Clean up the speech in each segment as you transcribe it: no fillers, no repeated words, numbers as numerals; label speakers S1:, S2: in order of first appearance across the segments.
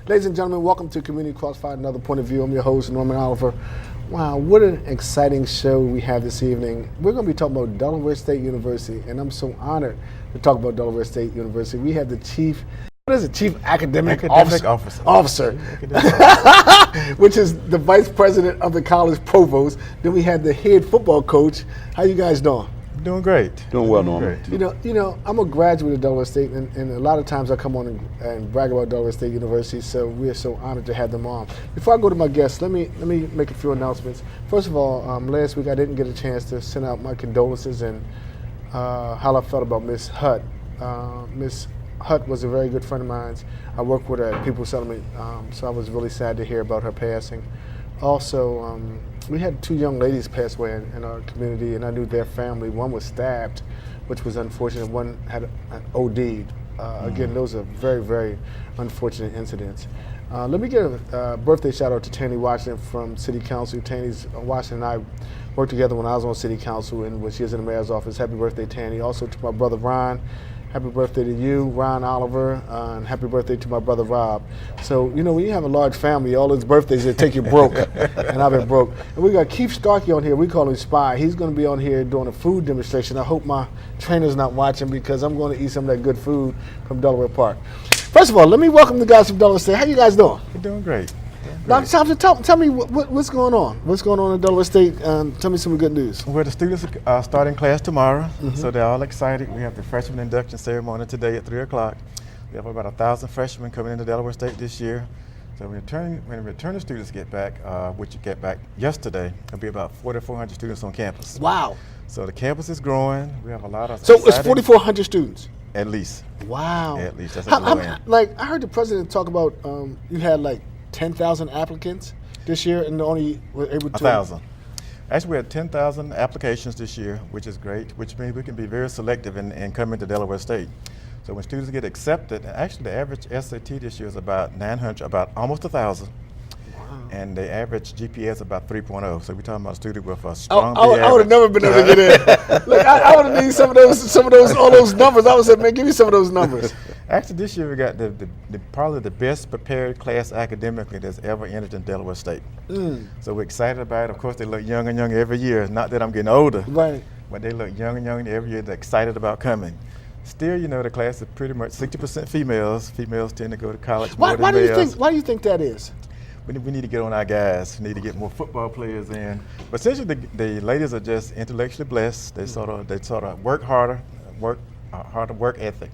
S1: Ladies and gentlemen, welcome to Community Crossfire, Another Point of View. I'm your host, Norman Oliver. Wow, what an exciting show we have this evening. We're going to be talking about Delaware State University, and I'm so honored to talk about Delaware State University. We have the Chief Academic Officer. Which is the Vice President of the College Provost. Then we have the head football coach. How you guys doing?
S2: Doing great.
S3: Doing well, Norman.
S1: You know, I'm a graduate of Delaware State, and a lot of times I come on and brag about Delaware State University, so we are so honored to have them on. Before I go to my guests, let me make a few announcements. First of all, last week I didn't get a chance to send out my condolences and how I felt about Miss Hutt. Miss Hutt was a very good friend of mine. I worked with her at People's Settlement, so I was really sad to hear about her passing. Also, we had two young ladies pass away in our community, and I knew their family. One was stabbed, which was unfortunate. One had OD'd. Again, those are very, very unfortunate incidents. Let me give a birthday shout out to Tanny Washington from City Council. Tanny's Washington and I worked together when I was on City Council and when she was in the mayor's office. Happy birthday, Tanny. Also to my brother Ron. Happy birthday to you, Ron Oliver, and happy birthday to my brother Rob. So, you know, when you have a large family, all those birthdays that take you broke, and I've been broke. And we got Keith Starkey on here, we call him Spy. He's gonna be on here doing a food demonstration. I hope my trainer's not watching because I'm gonna eat some of that good food from Delaware Park. First of all, let me welcome the guys from Delaware State. How you guys doing?
S2: We're doing great.
S1: Dr. Thompson, tell me what's going on. What's going on in Delaware State? Tell me some good news.
S2: Well, the students are starting class tomorrow, so they're all excited. We have the freshman induction ceremony today at 3 o'clock. We have about 1,000 freshmen coming into Delaware State this year. So when returning students get back, which get back yesterday, there'll be about 4,400 students on campus.
S1: Wow.
S2: So the campus is growing. We have a lot of
S1: So it's 4,400 students?
S2: At least.
S1: Wow.
S2: At least. That's at the low end.
S1: Like, I heard the president talk about you had like 10,000 applicants this year and only were able to...
S2: 1,000. Actually, we had 10,000 applications this year, which is great, which means we can be very selective in coming to Delaware State. So when students get accepted, actually the average SAT this year is about 900, about almost 1,000. Wow. And the average GPA is about 3.0. So we're talking about a student with a strong
S1: I would have never been able to get in. Look, I would have needed some of those, all those numbers. I would say, man, give me some of those numbers.
S2: Actually, this year we got probably the best prepared class academically that's ever entered in Delaware State. So we're excited about it. Of course, they look young and young every year. Not that I'm getting older,
S1: right?
S2: But they look young and young every year. They're excited about coming. Still, you know, the class is pretty much 60% females. Females tend to go to college more than males.
S1: Why do you think that is?
S2: We need to get on our guys. We need to get more football players in. But essentially, the ladies are just intellectually blessed. They sort of work harder, harder work ethic.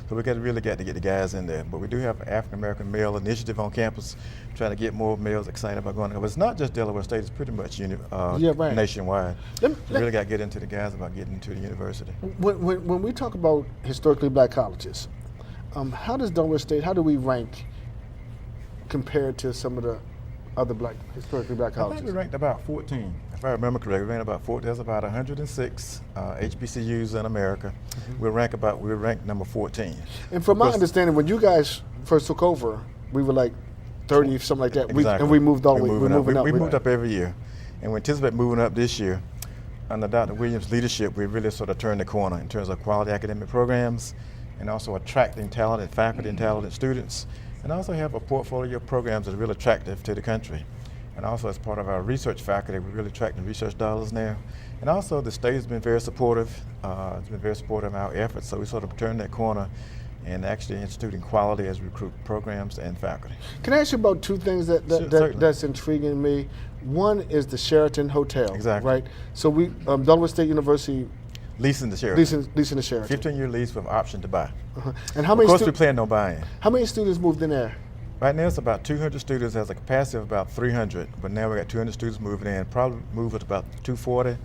S2: So we really got to get the guys in there. But we do have an African American male initiative on campus, trying to get more males excited about going there. But it's not just Delaware State; it's pretty much nationwide. We really got to get into the guys about getting into the university.
S1: When we talk about historically black colleges, how does Delaware State? How do we rank compared to some of the other historically black colleges?
S2: I think we ranked about 14. If I remember correctly, we ranked about 14. There's about 106 HBCUs in America. We ranked number 14.
S1: And from my understanding, when you guys first took over, we were like 30, something like that.
S2: Exactly.
S1: And we moved all the way.
S2: We moved up every year, and we anticipate moving up this year. Under Dr. Williams' leadership, we really sort of turned the corner in terms of quality academic programs, and also attracting talented faculty and talented students, and also have a portfolio of programs that are really attractive to the country. And also as part of our research faculty, we're really attracting research dollars now. And also the state has been very supportive. It's been very supportive of our efforts, so we sort of turned that corner and actually instituting quality as we recruit programs and faculty.
S1: Can I ask you about two things that's intriguing me? One is the Sheraton Hotel.
S2: Exactly.
S1: Right? So we, Delaware State University,
S2: leasing the Sheraton.
S1: Leasing the Sheraton.
S2: 15-year lease with option to buy.
S1: And how many?
S2: Of course, we plan no buying.
S1: How many students moved in there?
S2: Right now, it's about 200 students. Has a capacity of about 300, but now we got 200 students moving in. Probably move at about 240.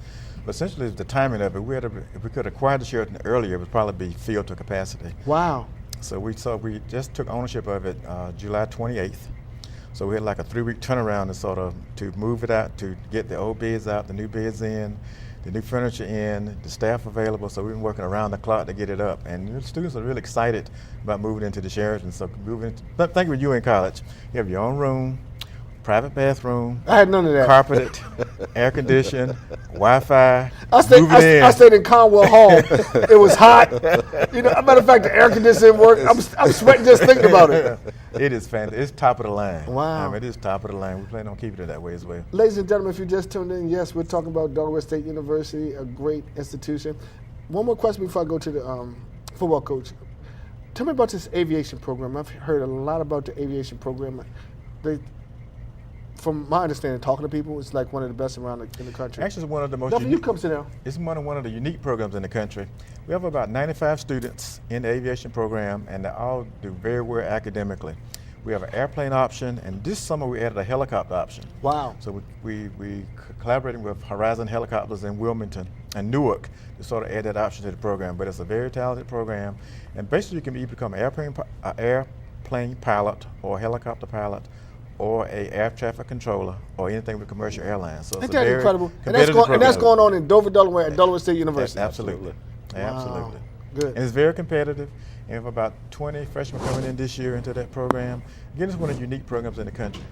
S2: But essentially, the timing of it, if we could acquire the Sheraton earlier, it would probably be filled to capacity.
S1: Wow.
S2: So we just took ownership of it July 28th. So we had like a 3-week turnaround to move it out, to get the old beds out, the new beds in, the new furniture in, the staff available. So we've been working around the clock to get it up. And the students are really excited about moving into the Sheraton. So think when you were in college, you have your own room, private bathroom.
S1: I had none of that.
S2: Carpeted, air conditioned, Wi-Fi.
S1: I stayed in Conwell Hall. It was hot. You know, as a matter of fact, the air conditioning worked. I'm sweating just thinking about it.
S2: It is fantastic. It's top of the line.
S1: Wow.
S2: It is top of the line. We plan on keeping it that way as well.
S1: Ladies and gentlemen, if you just tuned in, yes, we're talking about Delaware State University, a great institution. One more question before I go to the football coach. Tell me about this aviation program. I've heard a lot about the aviation program. From my understanding, talking to people, it's like one of the best around in the country.
S2: Actually, it's one of the most
S1: unique. You come sit down.
S2: It's one of the unique programs in the country. We have about 95 students in the aviation program, and they all do very well academically. We have an airplane option, and this summer we added a helicopter option.
S1: Wow.
S2: So we collaborating with Horizon Helicopters in Wilmington and Newark to sort of add that option to the program. But it's a very talented program, and basically you can either become an airplane pilot or a helicopter pilot, or a air traffic controller, or anything with commercial airlines. So
S1: Isn't that incredible? And
S2: that's
S1: going on in Dover, Delaware, at Delaware State University.
S2: Absolutely.
S1: Wow.
S2: Absolutely.
S1: Good.
S2: And it's very competitive. And we have about 20 freshmen coming in this year into that program. Again, it's one of the unique programs in the country.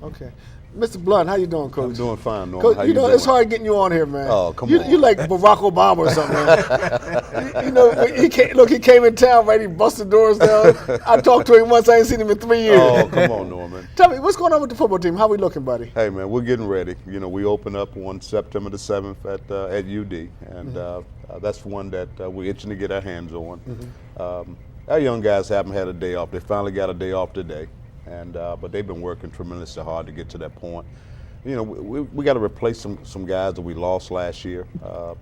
S1: Okay. Mr. Blunt, how you doing, Coach?
S3: I'm doing fine, Norman.
S1: Coach,
S3: how you doing?
S1: It's hard getting you on here, man.
S3: Oh, come on.
S1: You like Barack Obama or something, man. You know, he came in town, right? He busted doors down. I talked to him once. I ain't seen him in 3 years.
S3: Oh, come on, Norman.
S1: Tell me, what's going on with the football team? How we looking, buddy?
S3: Hey, man, we're getting ready. You know, we open up on September the 7th at UD, and that's one that we're itching to get our hands on. Our young guys haven't had a day off. They finally got a day off today, and but they've been working tremendously hard to get to that point. You know, we got to replace some guys that we lost last year,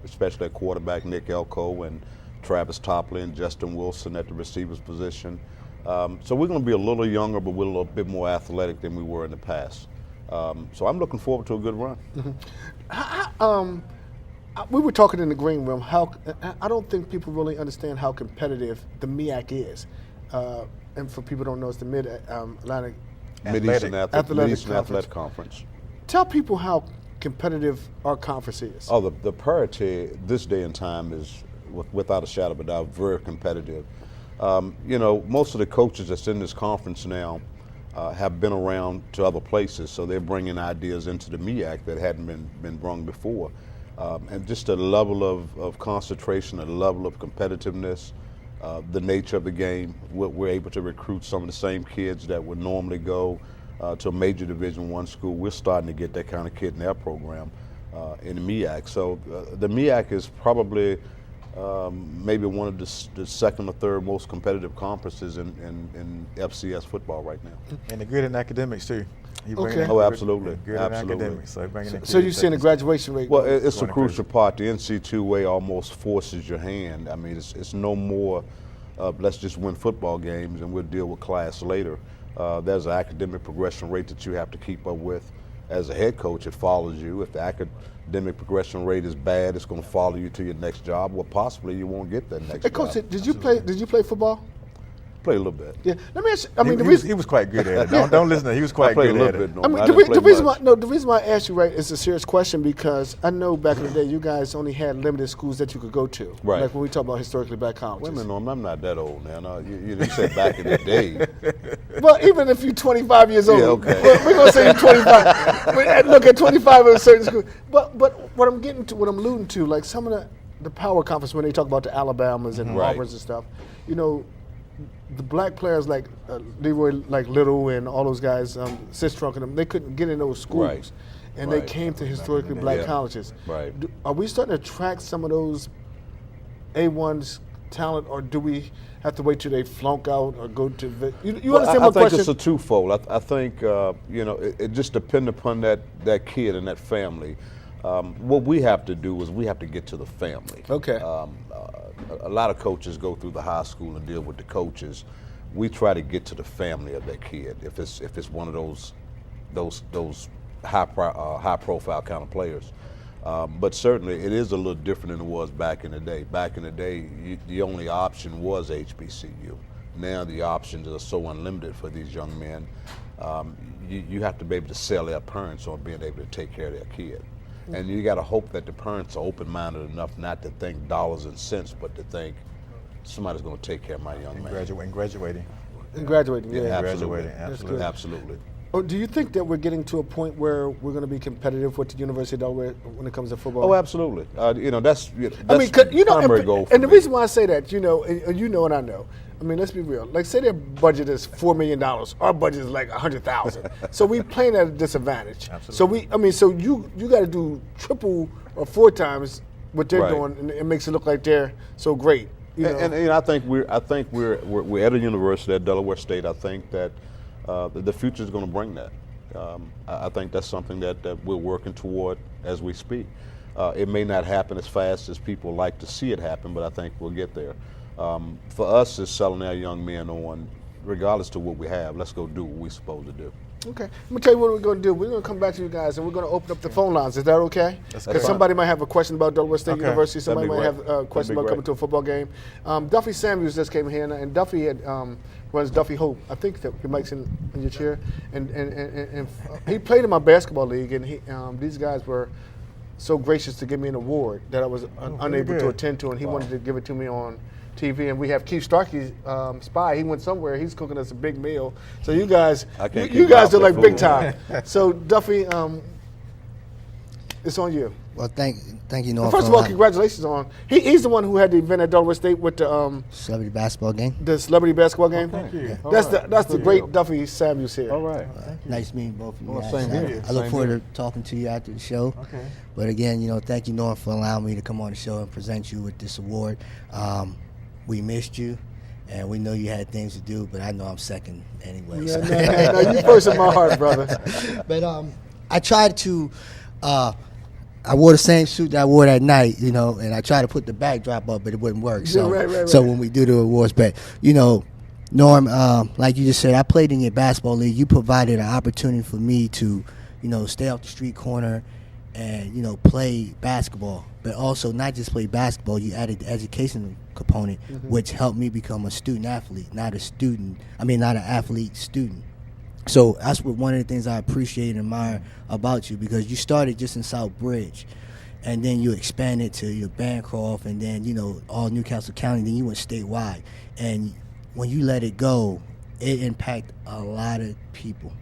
S3: especially at quarterback Nick Elko and Travis Topley and Justin Wilson at the receivers position. So we're going to be a little younger, but we're a little bit more athletic than we were in the past. So I'm looking forward to a good run.
S1: We were talking in the green room. I don't think people really understand how competitive the MEAC is. And for people who don't know, it's the Mid-Atlantic
S3: Mid-Eastern Athletic Conference.
S1: Tell people how competitive our conference is.
S3: Oh, the parity this day and time is, without a shadow of a doubt, very competitive. You know, most of the coaches that's in this conference now have been around to other places, so they're bringing ideas into the MEAC that hadn't been brung before. And just a level of concentration, a level of competitiveness, the nature of the game. We're able to recruit some of the same kids that would normally go to a major Division I school. We're starting to get that kind of kid in our program in the MEAC. So the MEAC is probably maybe one of the second or third most competitive conferences in FCS football right now.
S2: And they're good in academics too.
S1: Okay.
S3: Oh, absolutely.
S2: Good
S3: Absolutely.
S2: in academics.
S1: So you're seeing a graduation rate?
S3: Well, it's a crucial part. The NC2A almost forces your hand. I mean, it's no more, let's just win football games and we'll deal with class later. There's an academic progression rate that you have to keep up with. As a head coach, it follows you. If the academic progression rate is bad, it's going to follow you to your next job. Well, possibly you won't get that next
S1: Hey, Coach,
S3: job.
S1: did you play football?
S3: Play a little bit.
S1: Yeah. Let me ask you, I mean,
S2: he was quite good at it. Don't listen to him. He was quite good at it.
S3: No,
S1: I mean, the reason why I asked you, right, is a serious question because I know back in the day you guys only had limited schools that you could go to.
S3: Right.
S1: Like when we talk about historically black colleges.
S3: Wait a minute, Norm, I'm not that old now. No, you said back in the day.
S1: Well, even if you're 25 years old,
S3: Yeah, okay.
S1: we're going to say you're 25. Look, at 25 in a certain school. But what I'm alluding to, like some of the power conference when they talk about the Alabamas and
S3: Right.
S1: Auburns and stuff, you know, the black players like Leroy, like Little and all those guys, Sistrunk and them, they couldn't get in those schools.
S3: Right.
S1: And they
S3: Right.
S1: came to historically black
S3: Yeah.
S1: colleges.
S3: Right.
S1: Are we starting to attract some of those A1's talent, or do we have to wait till they flunk out or go to you understand my question?
S3: I think it's a twofold. I think you know, it just depends upon that kid and that family. What we have to do is we have to get to the family.
S1: Okay.
S3: A lot of coaches go through the high school and deal with the coaches. We try to get to the family of that kid. If it's one of those high profile kind of players. But certainly it is a little different than it was back in the day. Back in the day, the only option was HBCU. Now the options are so unlimited for these young men. You have to be able to sell their parents on being able to take care of their kid. And you got to hope that the parents are open-minded enough not to think dollars and cents, but to think somebody's going to take care of my young man.
S2: Graduating.
S1: And graduating, yeah.
S3: Absolutely.
S2: Graduating, absolutely.
S3: Absolutely.
S1: Oh, do you think that we're getting to a point where we're going to be competitive with the University of Delaware when it comes to football?
S3: Oh, absolutely. That's
S1: I mean, 'cause,
S3: primary goal for
S1: and the
S3: me.
S1: reason why I say that, and you know and I know. I mean, let's be real. Like, say their budget is $4 million. Our budget is like $100,000. So we playing at a disadvantage.
S2: Absolutely.
S1: So you got to do triple or 4 times what they're
S3: Right.
S1: doing, and it makes it look like they're so great.
S3: And I think we're at a university at Delaware State. I think that the future is going to bring that. I think that's something that we're working toward as we speak. It may not happen as fast as people like to see it happen, but I think we'll get there. For us, it's selling our young men on, regardless to what we have, let's go do what we're supposed to do.
S1: Okay, let me tell you what we're going to do. We're going to come back to you guys, and we're going to open up the phone lines. Is that okay?
S2: That's
S1: Because
S2: fine.
S1: somebody might have a question about Delaware State
S2: Okay.
S1: University. Somebody
S3: That'd
S1: might
S3: be
S1: have a
S3: great.
S1: question
S3: That'd be
S1: about coming to a football game. Duffy Samuels just came here, and Duffy had, runs Duffy Hope. I think that your mic's in your chair. And he played in my basketball league, and these guys were so gracious to give me an award that I was unable to
S2: good.
S1: attend to, and he wanted to give it to me on TV. And we have Keith Starkey, Spy. He went somewhere. He's cooking us a big meal. So you guys,
S3: I can't
S1: you
S3: keep
S1: guys
S3: my
S1: are like
S3: food.
S1: big time. So Duffy, it's on you.
S4: Well, thank you, Norm.
S1: First of all, congratulations on. He's the one who had the event at Delaware State with the
S4: celebrity basketball game.
S1: celebrity basketball game.
S2: Thank you.
S1: That's the great Duffy Samuels here.
S3: All right.
S4: Nice meeting both of you
S3: Well,
S4: guys.
S3: same here.
S4: I look
S3: Same
S4: forward
S3: here.
S4: to talking to you after the show.
S2: Okay.
S4: But again, thank you, Norm, for allowing me to come on the show and present you with this award. We missed you, and we know you had things to do, but I know I'm second anyway.
S1: Yeah,
S4: so.
S1: no, you first in my heart, brother.
S4: But I tried to. I wore the same suit that I wore that night, and I tried to put the backdrop up, but it wouldn't work. So,
S1: right.
S4: so when we do the awards, but Norm, like you just said, I played in your basketball league. You provided an opportunity for me to, stay off the street corner and play basketball, but also not just play basketball. You added the educational component, which helped me become a student athlete, not an athlete student. So that's one of the things I appreciate and admire about you, because you started just in South Bridge, and then you expanded to your Bancroft, and then all Newcastle County. Then you went statewide, and when you let it go, it impacted a lot of people.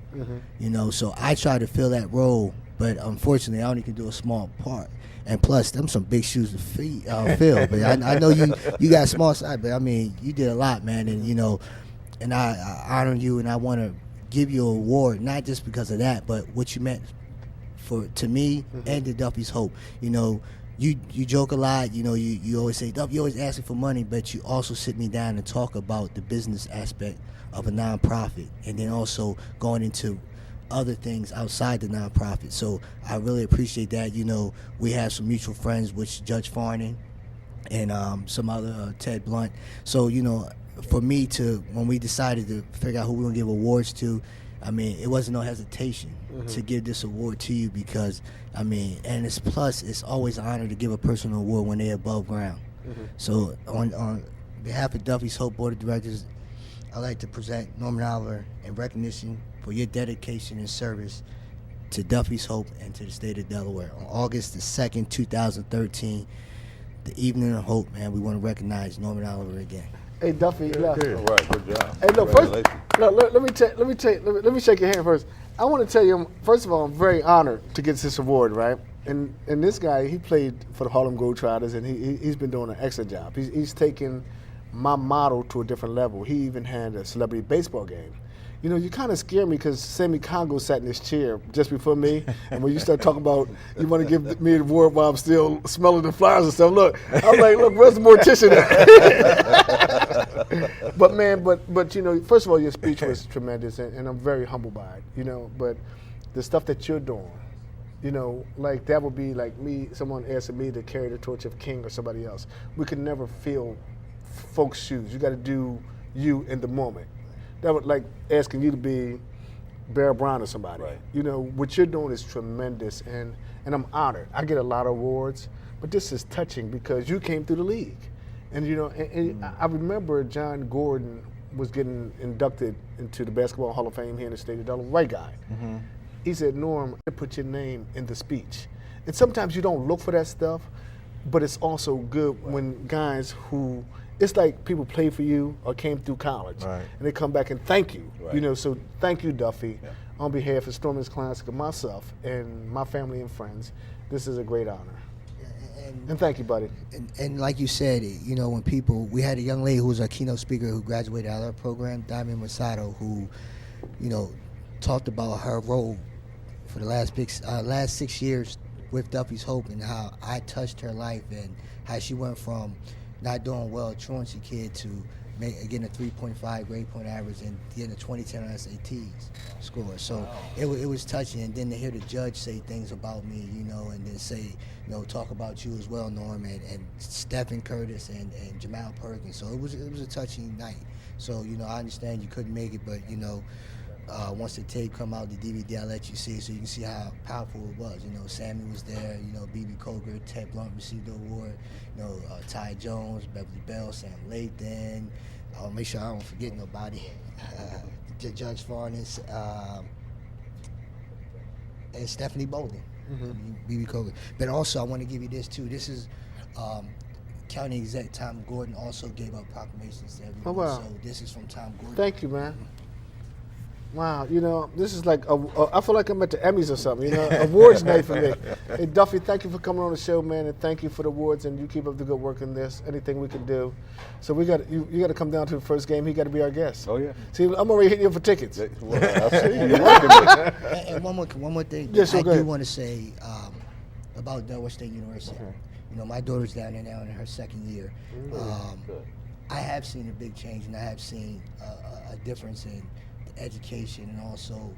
S4: So I try to fill that role, but unfortunately, I only can do a small part. And plus, them some big shoes to fill. But I know you got a small side, but I mean, you did a lot, man, and I honor you, and I want to give you an award, not just because of that, but what you meant to me and to Duffy's Hope. You joke a lot. You always say, Duffy, you always asking for money, but you also sit me down and talk about the business aspect of a nonprofit, and then also going into other things outside the nonprofit. So I really appreciate that. We have some mutual friends, which Judge Farnan and some other Ted Blunt. So for me when we decided to figure out who we're gonna give awards to, I mean, it wasn't no hesitation to give this award to you, because and it's always an honor to give a person an award when they're above ground. So on behalf of Duffy's Hope Board of Directors, I'd like to present Norman Oliver in recognition for your dedication and service to Duffy's Hope and to the state of Delaware. On August the 2nd, 2013, the Evening of Hope, man, we want to recognize Norman Oliver again.
S1: Hey, Duffy.
S3: All right, good job.
S1: Hey, look, first,
S3: Congratulations.
S1: let me shake your hand first. I want to tell you, first of all, I'm very honored to get this award, right? And this guy, he played for the Harlem Globetrotters, and he's been doing an excellent job. He's taken my model to a different level. He even had a celebrity baseball game. You kind of scare me, because Sammy Congo sat in his chair just before me, and when you start talking about you want to give me the award while I'm still smelling the flowers and stuff, look, I'm like, look, where's the mortician at? But man, but first of all, your speech was tremendous, and I'm very humbled by it, but the stuff that you're doing, like that would be like me, someone asking me to carry the torch of King or somebody else. We could never fill folks' shoes. You got to do you in the moment. That would like asking you to be Bear Brown or somebody.
S3: Right.
S1: What you're doing is tremendous, and I'm honored. I get a lot of awards, but this is touching because you came through the league. And I remember John Gordon was getting inducted into the Basketball Hall of Fame here in the state of Delaware, white guy. He said, Norm, put your name in the speech. And sometimes you don't look for that stuff, but it's also good when guys who, it's like people play for you or came through college, and they come back and thank you. So thank you, Duffy. on behalf of Stormers Classic and myself and my family and friends, this is a great honor. And thank you, buddy.
S4: And like you said, you know, when we had a young lady who was our keynote speaker who graduated out of our program, Diamond Masato, who, you know, talked about her role for the last 6 years with Duffy's Hope and how I touched her life and how she went from not doing well, truancy kid, to getting a 3.5 grade point average and getting a 2010 on SATs score. So it was touching. And then to hear the judge say things about me, you know, and then say, you know, talk about you as well, Norm, and Stephen Curtis and Jamal Perkins. So it was a touching night. So, you know, I understand you couldn't make it, but, you know, once the tape come out, the DVD, I'll let you see it so you can see how powerful it was. You know, Sammy was there, you know, B.B. Coker, Ted Blunt received the award, you know, Ty Jones, Beverly Bell, Sam Lathan. I'll make sure I don't forget nobody. Judge Farnes, and Stephanie Bolden, B.B. Coker. But also, I want to give you this, too. This is County Exec Tom Gordon also gave out proclamations to everyone.
S1: Oh, wow.
S4: So this is from Tom Gordon.
S1: Thank you, man. Wow, you know, this is like, I feel like I'm at the Emmys or something, you know, awards night for me. Hey, Duffy, thank you for coming on the show, man, and thank you for the awards, and you keep up the good work in this, anything we can do. So you got to come down to the first game. He got to be our guest.
S3: Oh, yeah.
S1: See, I'm already hitting you for tickets.
S3: Well, I see you working me.
S4: And one more thing.
S1: Yes,
S4: I
S1: go ahead.
S4: do want to say about Delaware State University. You know, my daughter's down there now in her second year. I have seen a big change, and I have seen a difference in the education and also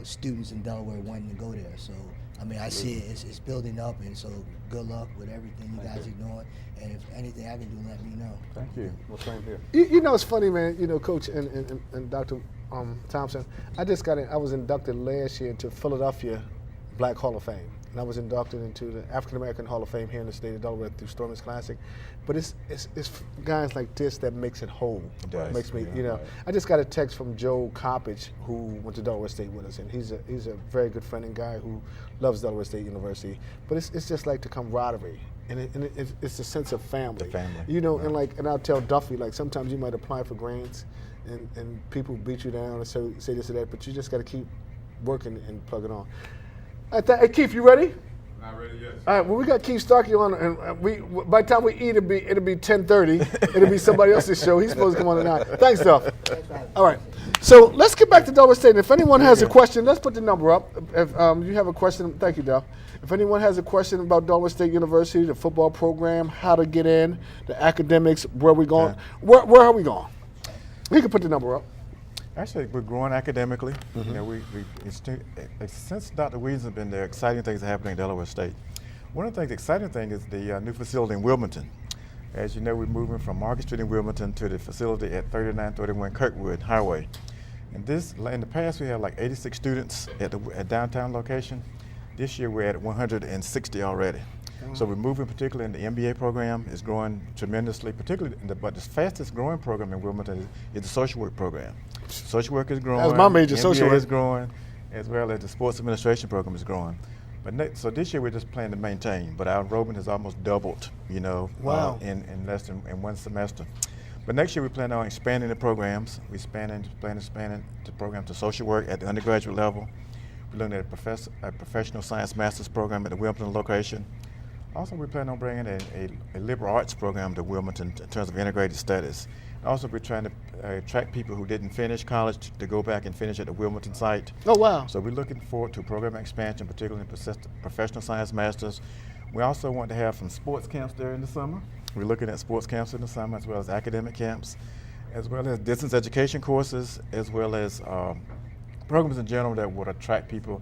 S4: students in Delaware wanting to go there. So, I mean, I see it's building up, and so good luck with everything you guys are doing. And if anything I can do, let me know.
S3: Thank you. Well, same here.
S1: You know, it's funny, man, you know, Coach and Dr. Thompson, I was inducted last year into Philadelphia Black Hall of Fame. And I was inducted into the African American Hall of Fame here in the state of Delaware through Stormers Classic. But it's guys like this that makes it whole.
S2: It does.
S1: Makes me,
S2: Yeah,
S1: you know.
S3: right.
S1: I just got a text from Joe Coppage, who went to Delaware State with us, and he's a very good friend and guy who loves Delaware State University. But it's just like the camaraderie, and it's a sense of family.
S2: The family.
S1: You know, and I'll tell Duffy, like, sometimes you might apply for grants, and people beat you down and say this or that, but you just got to keep working and plugging on. Hey, Keith, you ready?
S5: Not ready yet.
S1: All right. Well, we got Keith Starkey on, and by the time we eat, it'll be 10:30. It'll be somebody else's show. He's supposed to come on at 9. Thanks, Duff. All right. So let's get back to Delaware State. And if anyone has a question, let's put the number up. If you have a question, thank you, Duff. If anyone has a question about Delaware State University, the football program, how to get in, the academics, where we going, where are we going? We can put the number up.
S2: Actually, we're growing academically. You know, since Dr. Williams has been there, exciting things are happening at Delaware State. One of the exciting thing is the new facility in Wilmington. As you know, we're moving from Market Street in Wilmington to the facility at 3931 Kirkwood Highway. And in the past, we had like 86 students at downtown location. This year, we're at 160 already. So we're moving, particularly in the MBA program, is growing tremendously, particularly, but the fastest growing program in Wilmington is the social work program. Social work is growing.
S1: That was my major, social
S2: MBA
S1: work.
S2: is growing, as well as the sports administration program is growing. But so this year we're just planning to maintain, but our enrollment has almost doubled, you know,
S1: Wow.
S2: in less than in one semester. But next year we plan on expanding the programs. We plan to expand the program to social work at the undergraduate level. We're looking at a professional science master's program at the Wilmington location. Also, we plan on bringing a liberal arts program to Wilmington in terms of integrated studies. Also, we're trying to attract people who didn't finish college to go back and finish at the Wilmington site.
S1: Oh, wow.
S2: So we're looking forward to program expansion, particularly in professional science masters. We also want to have some sports camps there in the summer. We're looking at sports camps in the summer, as well as academic camps, as well as distance education courses, as well as programs in general that would attract people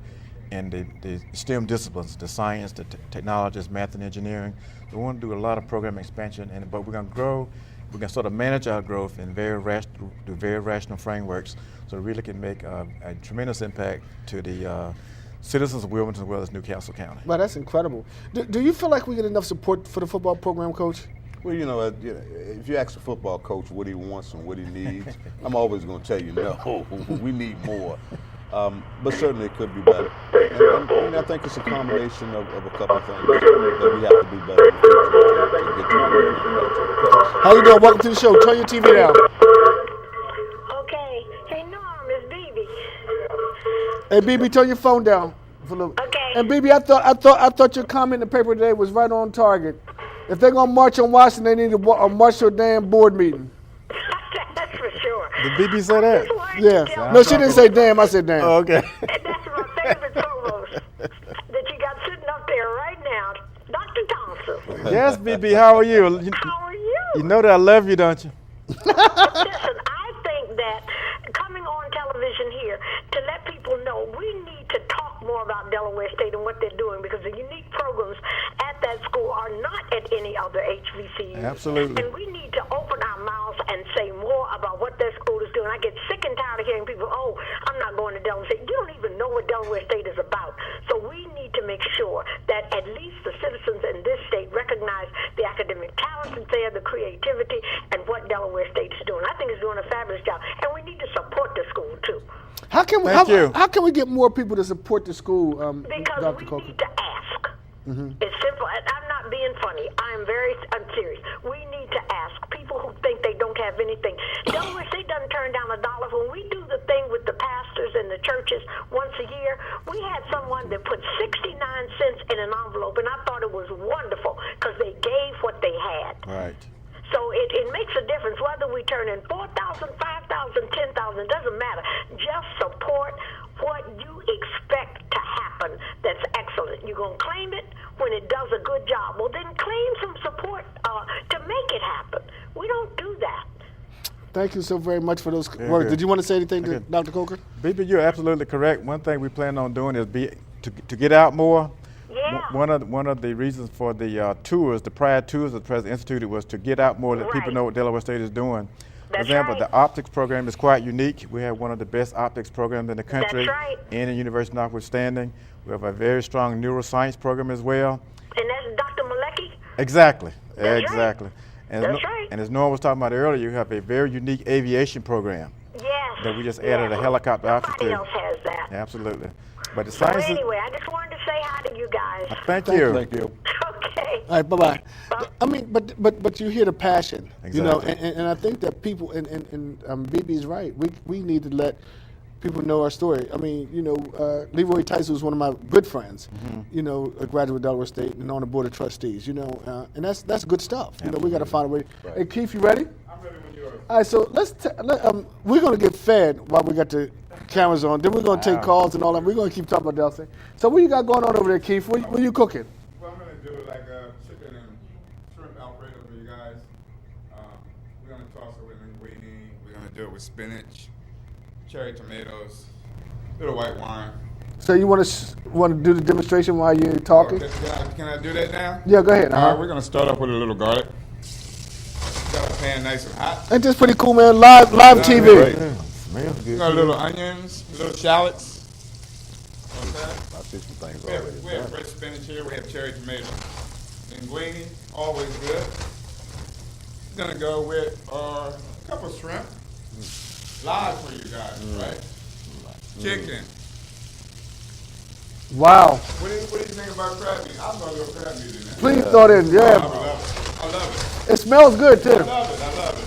S2: in the STEM disciplines, the science, the technologies, math and engineering. We want to do a lot of program expansion, but we're going to grow. We're going to sort of manage our growth in very rational frameworks, so we really can make a tremendous impact to the citizens of Wilmington as well as Newcastle County.
S1: Wow, that's incredible. Do you feel like we get enough support for the football program, Coach?
S3: Well, you know, if you ask a football coach what he wants and what he needs, I'm always going to tell you, no, we need more. But certainly it could be better. And I think it's a combination of a couple of things that we have to do better in the future to get to where we need to get to.
S1: How you doing? Welcome to the show. Turn your TV down.
S6: Okay. Hey, Norm, it's Bibi.
S1: Hey, BB, turn your phone down for a little.
S5: Okay.
S1: And BB, I thought your comment in the paper today was right on target. If they're gonna march on Washington, they need to march to a damn board meeting.
S5: That's for sure.
S2: Did BB say that?
S5: Just wanted to
S1: Yeah.
S5: tell
S1: No, she didn't say damn. I said damn.
S2: Oh, okay.
S5: And that's my favorite provost that you got sitting up there right now, Dr. Thompson.
S2: Yes, BB, how are you?
S5: How are you?
S2: You know that I love you, don't you?
S5: Listen, I think that coming on television here to let people know we need to talk more about Delaware State and what they're doing, because the unique programs at that school are not at any other HBCU.
S2: Absolutely.
S5: And we need to open our mouths and say more about what that school is doing. I get sick and tired of hearing people, oh, I'm not going to Delaware State. You don't even know what Delaware State is about. So we need to make sure that at least the citizens in this state recognize the academic talent that's there, the creativity, and what Delaware State is doing. I think it's doing a fabulous job. And we need to support the school, too.
S1: How can we?
S2: Thank you.
S1: How can we get more people to support the school,
S5: Because
S1: Dr.
S5: we
S1: Coker?
S5: need to ask. It's simple. And I'm not being funny. I'm serious. We need to ask people who think they don't have anything. Delaware State doesn't turn down $1. When we do the thing with the pastors and the churches once a year, we had someone that put 69 cents in an envelope, and I thought it was wonderful because they gave what they had.
S2: Right.
S5: So it makes a difference whether we turn in 4,000, 5,000, 10,000, it doesn't matter. Just support what you expect to happen that's excellent. You're going to claim it when it does a good job. Well, then claim some support to make it happen. We don't do that.
S1: Thank you so very much for those words.
S2: good.
S1: Did you want to say anything to
S2: Okay.
S1: Dr. Coker?
S2: BB, you're absolutely correct. One thing we plan on doing is to get out more.
S5: Yeah.
S2: One of the reasons for the tours, the prior tours that the President instituted, was to get out more, let people
S5: Right.
S2: know what Delaware State is doing. For
S5: That's
S2: example,
S5: right.
S2: the optics program is quite unique. We have one of the best optics programs in the country.
S5: That's right.
S2: And the university notwithstanding. We have a very strong neuroscience program as well.
S5: And that's Dr. Malecki?
S2: Exactly.
S5: That's right.
S2: Exactly. And
S5: That's right.
S2: And as Norm was talking about earlier, you have a very unique aviation program
S5: Yes.
S2: that we just added a helicopter option
S5: Nobody
S2: to.
S5: else has that.
S2: Absolutely. But the
S5: So
S2: science is.
S5: anyway, I just wanted to say hi to you guys.
S2: Thank you.
S3: Thank you.
S5: Okay.
S1: All right, bye-bye.
S5: Bye.
S1: I mean, but you hear the passion, you know,
S2: Exactly.
S1: and I think that people, and BB's right, we need to let people know our story. I mean, you know, Leroy Tyson was one of my good friends, you know, a graduate of Delaware State and on the board of trustees, you know, and that's good stuff. You know, we got to find a way. Hey, Keith, you ready?
S2: I'm ready when you are.
S1: All right, so we're going to get fed while we got the cameras on. Then we're going to take calls and all that. We're going to keep talking about Delaware State. So what you got going on over there, Keith? What you cooking?
S6: Well, I'm going to do like a chicken and shrimp Alfredo for you guys. We're going to toss it with linguine. We're going to do it with spinach, cherry tomatoes, little white wine.
S1: So you want to do the demonstration while you're talking?
S6: Can I do that now?
S1: Yeah, go ahead.
S6: All right, we're going to start off with a little garlic. Got the pan nice and hot.
S1: Ain't this pretty cool, man? Live TV.
S3: Great.
S2: Smells good.
S6: Got a little onions, little shallots. Okay.
S3: I see some things
S6: We
S3: already.
S6: have fresh spinach here. We have cherry tomatoes. Linguine, always good. Gonna go with a couple shrimp. Live for you guys, right? Chicken.
S1: Wow.
S6: What do you think about crab meat? I'll throw a little crab meat in there.
S1: Please throw it in.
S6: I
S1: Yeah.
S6: love it. I love
S1: It smells good, too.
S6: it. I love it. I love it.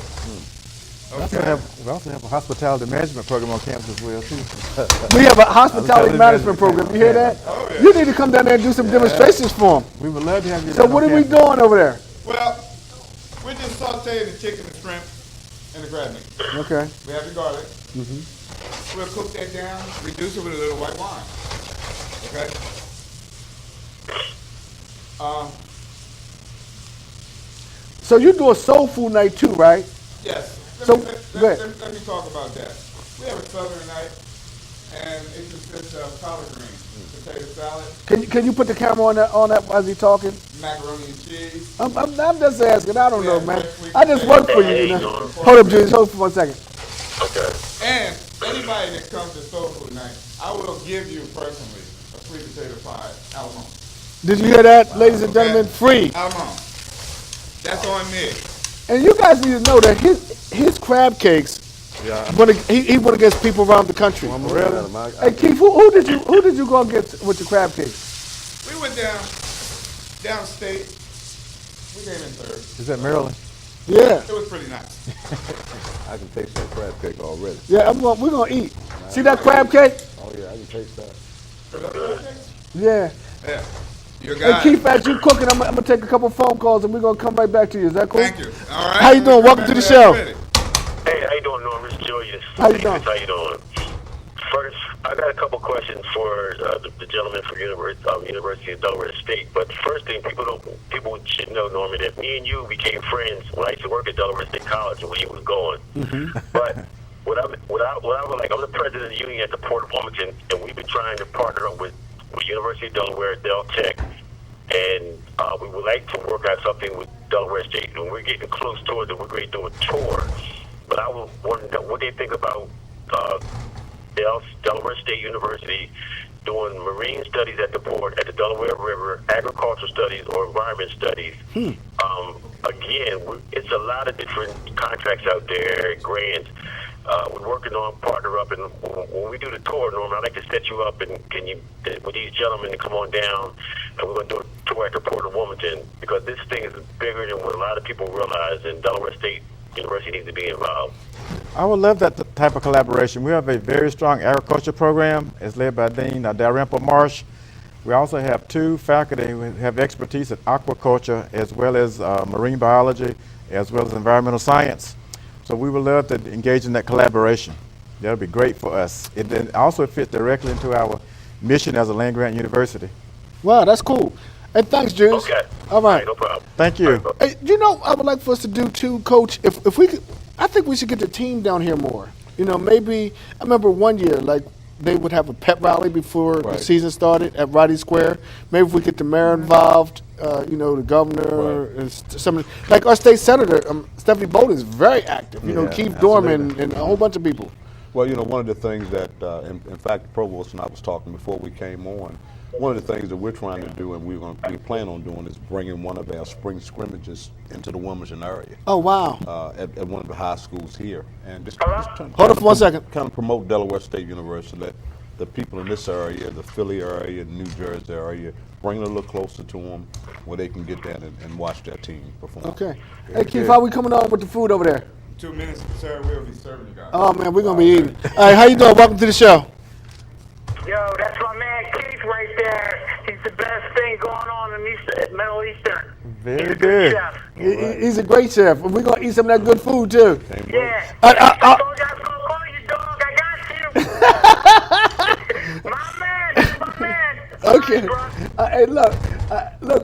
S2: We also have a hospitality management program on campus as well, too.
S1: We have a hospitality management program. You hear that?
S6: Oh, yeah.
S1: You need to come down there and do some demonstrations for them.
S2: We would love to have you
S1: So
S2: down
S1: what
S2: on
S1: are we
S2: campus.
S1: doing over there?
S6: Well, we're just sauteing the chicken, the shrimp, and the crab meat.
S1: Okay.
S6: We have the garlic. We'll cook that down, reduce it with a little white wine. Okay?
S1: So you do a soul food night too, right?
S6: Yes.
S1: So,
S6: Let
S1: go ahead.
S6: let me talk about that. We have a southern night, and it consists of collard greens, potato salad,
S1: Can you put the camera on that as he talking?
S6: macaroni and cheese.
S1: I'm just asking. I don't know,
S6: Yeah,
S1: man.
S6: next week
S1: I just
S6: we
S1: work
S6: say-
S1: for you, you know. Hold up, Julius. Hold for 1 second.
S6: And anybody that comes to soul food night, I will give you personally a sweet potato pie, Alamo.
S1: Did you hear that, ladies and gentlemen? Free.
S6: Alamo. That's on me.
S1: And you guys need to know that his crab cakes.
S3: Yeah.
S1: He went against people around the country. Hey Keith, who did you go against with the crab cakes?
S6: We went downstate. We came in third.
S2: Is that Maryland?
S1: Yeah,
S6: It was pretty nice.
S3: I can taste that crab cake already.
S1: yeah. We're gonna eat. See that crab cake?
S3: Oh yeah, I can
S1: taste that.
S6: Yeah.
S1: Yeah.
S6: Yeah. You
S1: Hey,
S6: got
S1: Keith,
S6: it.
S1: as you cooking, I'm gonna take a couple phone calls and we're gonna come right back to you. Is that cool?
S6: Thank you. All right.
S1: How you doing? Welcome to the show.
S6: Ready.
S7: Hey, how you doing, Norm? It's Julius.
S1: How you doing?
S7: How you doing? First, I got a couple questions for the gentleman from University of Delaware State. But the first thing, people should know, Norman, that me and you became friends when I used to work at Delaware State College and when you was going. But what I would like, I'm the president of the union at the Port of Wilmington, and we've been trying to partner up with University of Delaware, Del Tech, and we would like to work out something with Delaware State, and we're getting close to it, and we're going to do a tour. But I was wondering what they think about Delaware State University doing marine studies at the port, at the Delaware River, agricultural studies or environment studies. Again, it's a lot of different contracts out there, grants. We're working on partner up, and when we do the tour, Norman, I'd like to set you up, and with these gentlemen to come on down, and we're going to do a tour at the Port of Wilmington, because this thing is bigger than what a lot of people realize, and Delaware State University needs to be involved.
S2: I would love that type of collaboration. We have a very strong agriculture program. It's led by Dean Dalrymple Marsh. We also have 2 faculty who have expertise in aquaculture as well as marine biology as well as environmental science. So we would love to engage in that collaboration. That would be great for us. It then also fits directly into our mission as a land-grant university.
S1: Wow, that's cool. Hey, thanks, Jules.
S7: Okay.
S1: All right.
S7: No problem.
S2: Thank you.
S1: Hey, you know, I would like for us to do too, Coach. If we could, I think we should get the team down here more. You know, maybe I remember one year, like they would have a pep rally before the season started at Roddy Square. Maybe if we get the mayor involved, you know, the governor, and some like our state senator Stephanie Bolden is very active. You know, Keith Dorman and a whole bunch of people.
S3: Well, you know, one of the things that, in fact, the provost and I was talking before we came on, one of the things that we're trying to do and we plan on doing is bringing one of our spring scrimmages into the Wilmington area.
S1: Oh, wow.
S3: At one of the high schools here. And just
S1: Hold on for 1 second.
S3: Kind of promote Delaware State University, let the people in this area, the Philly area, New Jersey area, bring it a little closer to them where they can get down and watch their team perform.
S1: Okay. Hey, Keith, how we coming on with the food over there?
S6: 2 minutes, sir. We'll be serving you guys.
S1: Oh, man, we're going to be eating. All right, how you doing? Welcome to the show.
S8: Yo, that's my man Keith right there. He's the best thing going on in Middle Eastern.
S2: Very
S8: He's a
S2: good.
S8: chef.
S1: He's a great chef. We're going to eat some of that good food, too.
S8: Yeah. I told you I was going to call you, dog. I got you. My man.
S1: Okay.
S8: Sorry,
S1: Hey, look,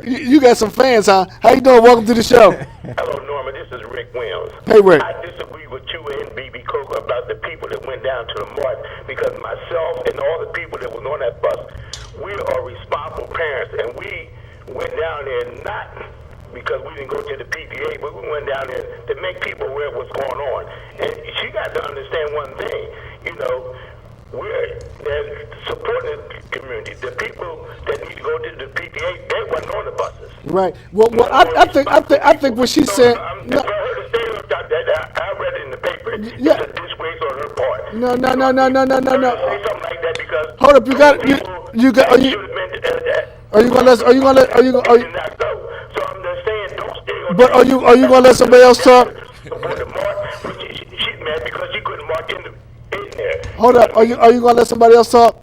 S1: you got some fans, huh? How you doing? Welcome to the show.
S7: Hello, Norman. This is Rick Williams.
S1: Hey, Rick.
S7: I disagree with you and B.B. Coker about the people that went down to the march, because myself and all the people that was on that bus, we are responsible parents, and we went down there not because we didn't go to the PPA, but we went down there to make people aware of what's going on. And you got to understand one thing, you know, we're supporting the community. The people that need to go to the PPA, they wasn't on the buses.
S1: Right. Well, I think what she said. No.
S7: I heard the statement that I read it in the paper.
S1: Yeah.
S7: It's a disgrace on her part.
S1: No.
S7: Say something like that because
S1: Hold up, you got. Are you gonna let?
S7: So I'm just saying, don't stay on.
S1: But are you gonna let somebody else talk?
S7: Support the march. She's mad because she couldn't march in there.
S1: Hold up. Are you gonna let somebody else talk?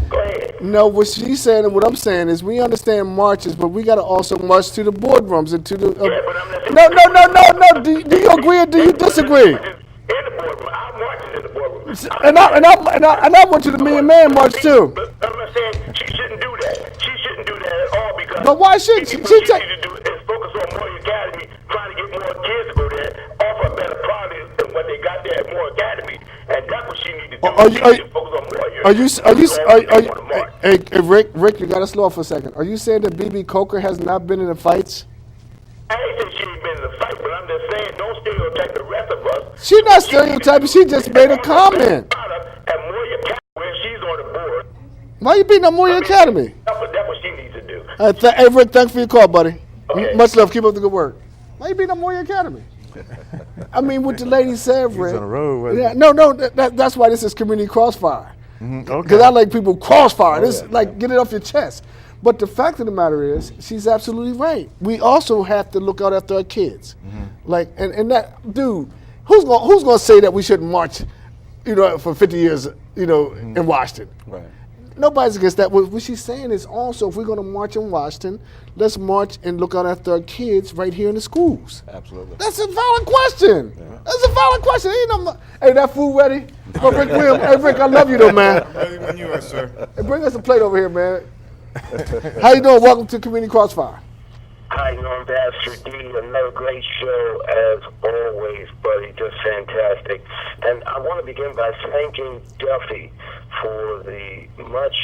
S7: Go ahead.
S1: No, what she's saying and what I'm saying is we understand marches, but we got to also march to the boardrooms and to the.
S7: Yeah, but I'm not saying.
S1: No. Do you agree or do you disagree?
S7: In the boardroom, I'm marching in the boardroom.
S1: And I went to the Million Man March too.
S7: But I'm not saying she shouldn't do that. She shouldn't do that at all because.
S1: But why shouldn't she?
S7: What she need to do is focus on Moore Academy, trying to get more kids to go there, offer a better product than what they got there at Moore Academy, and that's what she needs to do. She need to focus on Moore.
S1: Hey, Rick, you got to slow off for a second. Are you saying that B.B. Coker has not been in the fights?
S7: I ain't saying she ain't been in the fight, but I'm just saying don't stereotype the rest of us.
S1: She's not stereotyping. She just made a comment.
S7: At Moore Academy, where she's on the board.
S1: Why are you beating up Moore Academy?
S7: That's what she needs to do.
S1: Hey, Rick, thanks for your call, buddy.
S7: Okay.
S1: Much love. Keep up the good work. Why you beating up Moore Academy? I mean, what the lady said, Rick.
S2: on the road, wasn't
S1: Yeah, no. That's why this is community crossfire.
S2: Okay.
S1: Because I like people crossfire. Get it off your chest. But the fact of the matter is, she's absolutely right. We also have to look out after our kids. Like, and that dude, who's gonna say that we shouldn't march, you know, for 50 years, you know, in Washington?
S3: Right.
S1: nobody's against that. What she's saying is also, if we're going to march in Washington, let's march and look out after our kids right here in the schools.
S3: Absolutely.
S1: That's a valid question. Yeah. That's a valid question. Hey, that food ready? Oh, Rick Williams. Hey, Rick, I love you though, man.
S6: I'm ready when you are, sir.
S1: Hey, bring us a plate over here, man. How you doing? Welcome to Community Crossfire.
S7: Hi, Ambassador D. Another great show as always, buddy. Just fantastic. And I want to begin by thanking Duffy for the much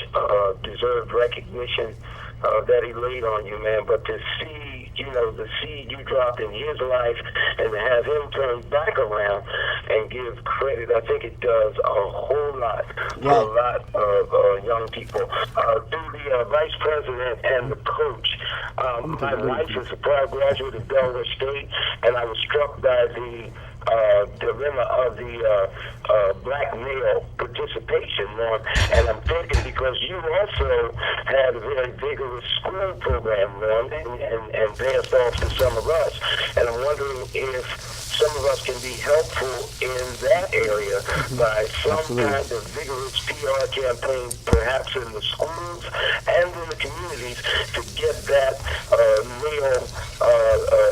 S7: deserved recognition that he laid on you, man. But to see, the seed you dropped in his life and to have him turn back around and give credit, I think it does a whole lot for a lot of young people. To the vice president and the coach, my wife is a proud graduate of Delaware State, and I was struck by the dilemma of the black male participation, Norm. And I'm thinking because you also had a very vigorous school program, Norm, and passed off to some of us. And I'm wondering if some of us can be helpful in that area by some kind of vigorous PR campaign, perhaps in the schools and in the communities, to get that male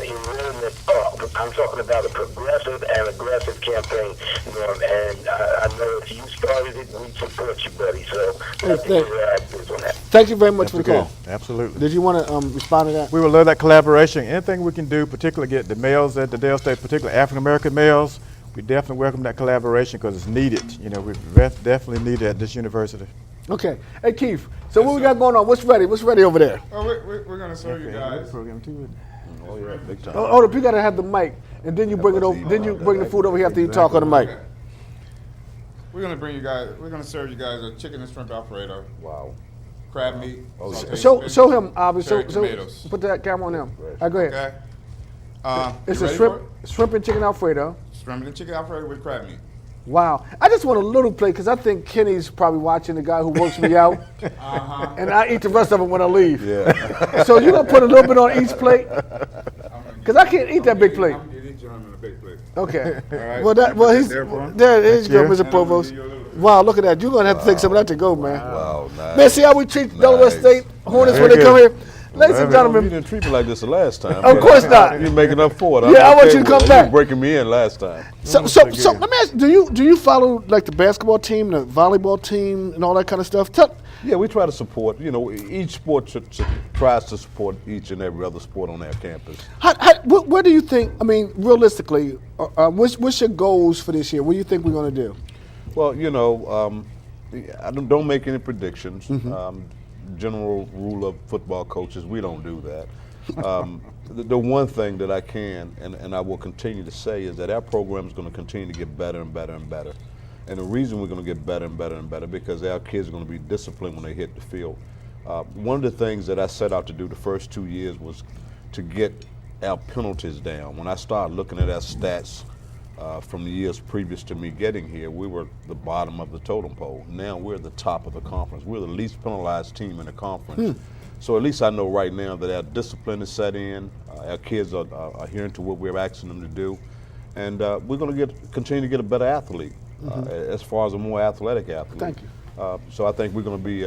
S7: enrollment up. I'm talking about a progressive and aggressive campaign, Norm, and I know if you started it, we support you, buddy. So that's where I was on that.
S1: Thank you very much for the call.
S2: Absolutely.
S1: Did you want to respond to that?
S2: We would love that collaboration. Anything we can do, particularly get the males at the Dale State, particularly African-American males, we definitely welcome that collaboration because it's needed. We definitely need it at this university.
S1: Okay. Hey, Keith, so what we got going on? What's ready? What's ready over there?
S6: Oh, we're going to serve you guys.
S2: Program too.
S3: Oh, yeah, big time.
S1: Hold up, you got to have the mic, and then you bring it over. Then you bring the food over here after you talk on the mic.
S6: Okay. We're going to serve you guys a chicken and shrimp Alfredo.
S3: Wow.
S6: Crab meat.
S1: Show him, obviously.
S6: Tomatoes.
S1: Put that camera on him. All right, go ahead.
S6: Okay.
S1: It's
S6: you
S1: a
S6: ready
S1: shrimp and chicken Alfredo.
S6: Shrimp and chicken Alfredo with crab meat.
S1: Wow. I just want a little plate because I think Kenny's probably watching, the guy who works me out. And I eat the rest of it when I leave.
S3: Yeah.
S1: So you're going to put a little bit on each plate? Because I can't eat that big plate.
S6: I'm going to eat a big plate.
S1: Okay.
S6: All right.
S1: Well, he's there. You go, Mr. Provost. Wow, look at that. You're going to have to take some of that to go, man.
S3: Wow, nice.
S1: Man, see how we treat Delaware State Hornets when they come here? Ladies and
S3: You
S1: gentlemen.
S3: didn't treat me like this the last time.
S1: Of course not.
S3: You're making up for it.
S1: Yeah, I want you to come back.
S3: You were breaking me in last time.
S1: So let me ask, do you follow like the basketball team, the volleyball team, and all that kind of stuff?
S3: Yeah, we try to support. Each sport tries to support each and every other sport on their campus.
S1: Where do you think? I mean, realistically, what's your goals for this year? What do you think we're going to do?
S3: Well, I don't make any predictions. General rule of football coaches, we don't do that. The one thing that I can and I will continue to say is that our program is going to continue to get better and better and better. And the reason we're going to get better and better and better because our kids are going to be disciplined when they hit the field. One of the things that I set out to do the first 2 years was to get our penalties down. When I started looking at our stats from the years previous to me getting here, we were the bottom of the totem pole. Now we're the top of the conference. We're the least penalized team in the conference. So at least I know right now that our discipline is set in. Our kids are adhering to what we're asking them to do. And we're going to continue to get a better athlete, as far as a more athletic athlete.
S1: Thank you.
S3: So I think we're going to be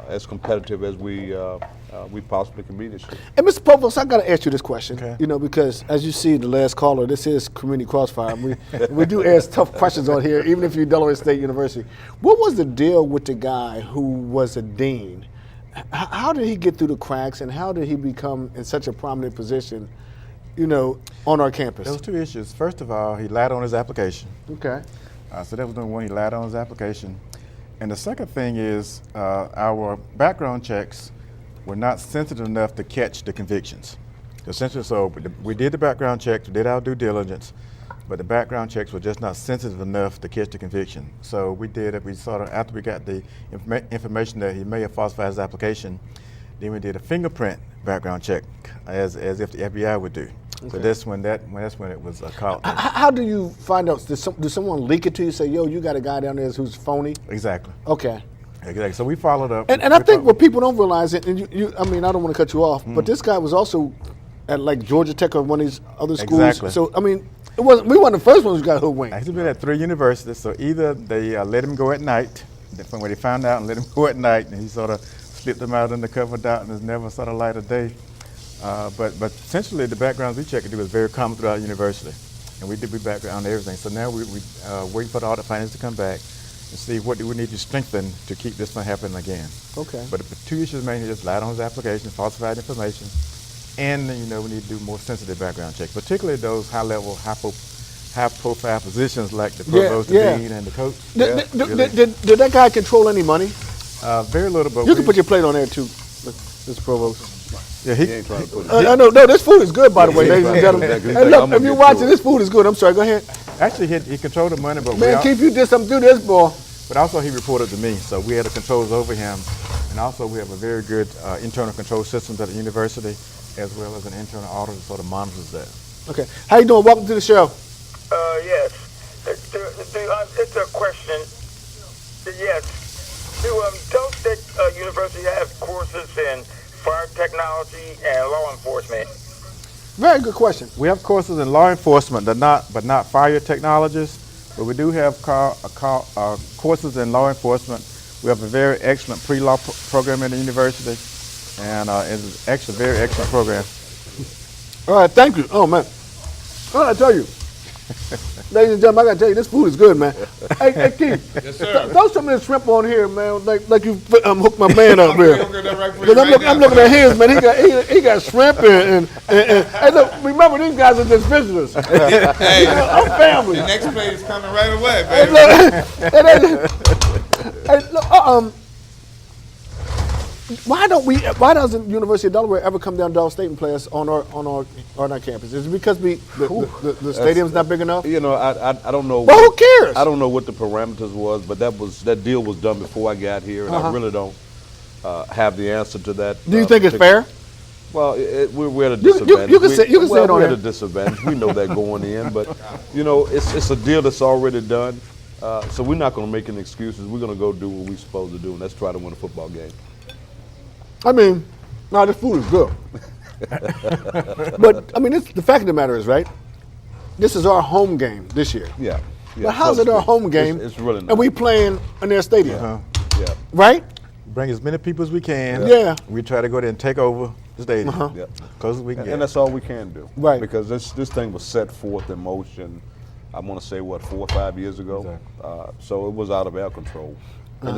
S3: as competitive as we possibly can be this year.
S1: And Mr. Provost, I got to ask you this question.
S2: Okay.
S1: Because as you see, the last caller, this is Community Crossfire. We do ask tough questions on here, even if you're Delaware State University. What was the deal with the guy who was a dean? How did he get through the cracks, and how did he become in such a prominent position, on our campus?
S2: There was two issues. First of all, he lied on his application.
S1: Okay.
S2: So that was number one. He lied on his application. And the second thing is our background checks were not sensitive enough to catch the convictions. Essentially, so we did the background checks, we did our due diligence, but the background checks were just not sensitive enough to catch the conviction. So we did it. We sort of, after we got the information that he may have falsified his application, then we did a fingerprint background check, as if the FBI would do. Okay. So that's when it was caught.
S1: How do you find out? Do someone leak it to you? Say, yo, you got a guy down there who's phony?
S2: Exactly.
S1: Okay.
S2: Exactly. So we followed up.
S1: And I think what people don't realize it, and I mean, I don't want to cut you off, but this guy was also at like Georgia Tech or one of these other schools.
S2: Exactly.
S1: So I mean, we weren't the first ones who got hoodwinked.
S2: He's been at 3 universities. So either they let him go at night, when they found out and let him go at night, and he sort of slipped them out in the cover darkness, never saw the light of day. But essentially, the backgrounds we checked to do was very common throughout the university, and we did background on everything. So now we waiting for the audit findings to come back and see what do we need to strengthen to keep this from happening again.
S1: Okay.
S2: But the two issues mainly just lied on his application, falsified information, and we need to do more sensitive background checks, particularly those high-level, high-profile positions like the provost, the dean, and the coach.
S1: Did that guy control any money?
S2: Very little, but
S1: You can put your plate on there too, Mr. Provost.
S2: Yeah,
S3: He ain't trying to put it.
S1: I know. No, this food is good, by the way,
S3: he
S1: ladies
S3: ain't
S1: and
S3: trying to
S1: gentlemen.
S3: do that, 'cause he
S1: Hey,
S3: think
S1: look,
S3: I'm gonna
S1: if you're
S3: get
S1: watching,
S3: to it.
S1: this food is good. I'm sorry. Go ahead.
S2: Actually, he controlled the money, but
S1: Man, Keith, you did something to this boy.
S2: but also he reported to me, so we had the controls over him, and also we have a very good internal control system at the university, as well as an internal auditor sort of monitors that.
S1: Okay. How you doing? Welcome to the show.
S9: Yes. It's a question. Yes. Do Dole State University have courses in fire technology and law enforcement?
S1: Very good question.
S2: We have courses in law enforcement, but not fire technologists. But we do have courses in law enforcement. We have a very excellent pre-law program in the university, and it's actually a very excellent program.
S1: All right. Thank you. Oh man. What did I tell you? Ladies and gentlemen, I gotta tell you, this food is good, man. Hey, Keith.
S6: Yes, sir.
S1: Throw some of this shrimp on here, man. Like you hooked my man up here.
S6: I'm gonna get that right for you
S1: Because I'm,
S6: right
S1: I'm
S6: now,
S1: looking
S6: sir.
S1: at his, man. He got shrimp and hey, look, remember, these guys are just visitors.
S6: Hey,
S1: I'm family.
S6: the next plate is coming right away,
S1: Hey,
S6: baby.
S1: look, hey, look, why doesn't University of Delaware ever come down to Dole State and play us on our campus? Is it because the stadium's not big enough?
S3: You know, I don't know.
S1: Well, who cares?
S3: I don't know what the parameters was, but that deal was done before I got here, and I really don't have the answer to that.
S1: Do you think it's fair?
S3: Well, we're at a
S1: You
S3: disadvantage.
S1: can say it on
S3: we're
S1: there.
S3: at a disadvantage. We know that going in, but you know, it's a deal that's already done. So we're not going to make any excuses. We're going to go do what we're supposed to do, and that's try to win a football game.
S1: I mean, no, this food is good. But I mean, the fact of the matter is, right? This is our home game this year.
S3: Yeah.
S1: But how's it our home game?
S3: It's really not.
S1: And we playing in their stadium,
S3: Yeah.
S1: right?
S2: Bring as many people as we can.
S1: Yeah.
S2: We try to go there and take over the stadium.
S3: Yeah.
S2: Close as we can get.
S3: And that's all we can do.
S1: Right.
S3: Because this thing was set forth in motion, I want to say, 4 or 5 years ago?
S2: Exactly.
S3: So it was out of our control. And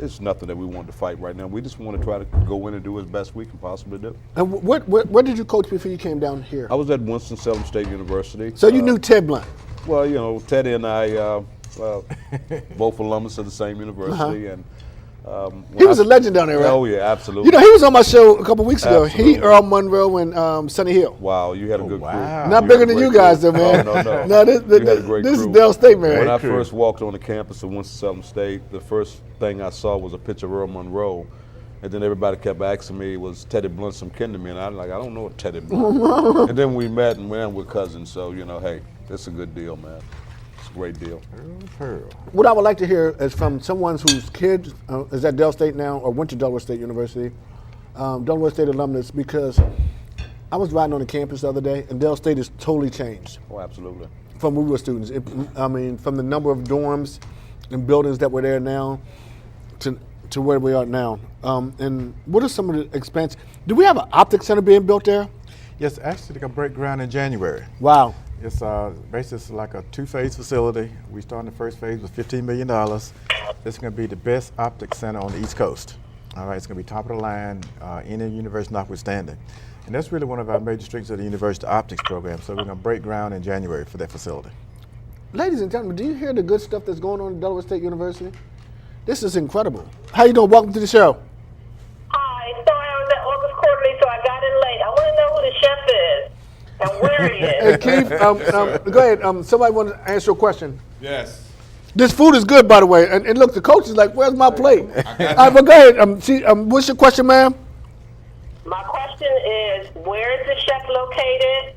S3: it's nothing that we want to fight right now. We just want to try to go in and do as best we can possibly do.
S1: And where did you coach before you came down here?
S3: I was at Winston-Salem State University.
S1: So you knew Ted Blunt.
S3: Well, you know, Teddy and I, both alumnus of the same university. And
S1: He was a legend down there, right?
S3: Oh, yeah, absolutely.
S1: You know, he was on my show a couple weeks ago.
S3: Absolutely.
S1: He, Earl Monroe, and Sonny Hill.
S3: Wow, you had a good
S2: wow.
S3: crew.
S1: Not
S3: You
S1: bigger
S3: had a
S1: than
S3: great
S1: you guys,
S3: crew.
S1: though, man.
S3: No.
S1: No,
S3: You had a great
S1: this is
S3: crew.
S1: Dell State,
S3: When
S1: man.
S3: I first walked on the campus of Winston-Salem State, the first thing I saw was a picture of Earl Monroe. And then everybody kept asking me, was Teddy Blunt some kin to me? And I'm like, I don't know Teddy Blunt. And then we met, and we're cousins. So, you know, hey, it's a good deal, man. It's a great deal.
S1: What I would like to hear is from someone whose kid is at Dell State now or went to Delaware State University, Delaware State alumnus, because I was riding on the campus the other day, and Dell State has totally changed
S3: Oh, absolutely.
S1: from when we were students. From the number of dorms and buildings that were there now to where we are now. And what are some of the expansions? Do we have an optics center being built there?
S2: Yes, actually, they're going to break ground in January.
S1: Wow.
S2: It's basically like a 2-phase facility. We started the first phase with $15 million. It's going to be the best optics center on the East Coast. All right, it's going to be top of the line, any university notwithstanding. And that's really one of our major strengths of the university optics program. So we're going to break ground in January for that facility.
S1: Ladies and gentlemen, do you hear the good stuff that's going on at Delaware State University? This is incredible. How you doing? Welcome to the show.
S5: Hi, sorry I was at August Quarterly, so I got in late. I want to know who the chef is and where he is.
S1: Hey, Keith, go ahead. Somebody want to answer a question.
S6: Yes.
S1: This food is good, by the way. And look, the coach is like, where's my plate? All right, but go ahead. What's your question, ma'am?
S5: My question is, where is the chef located?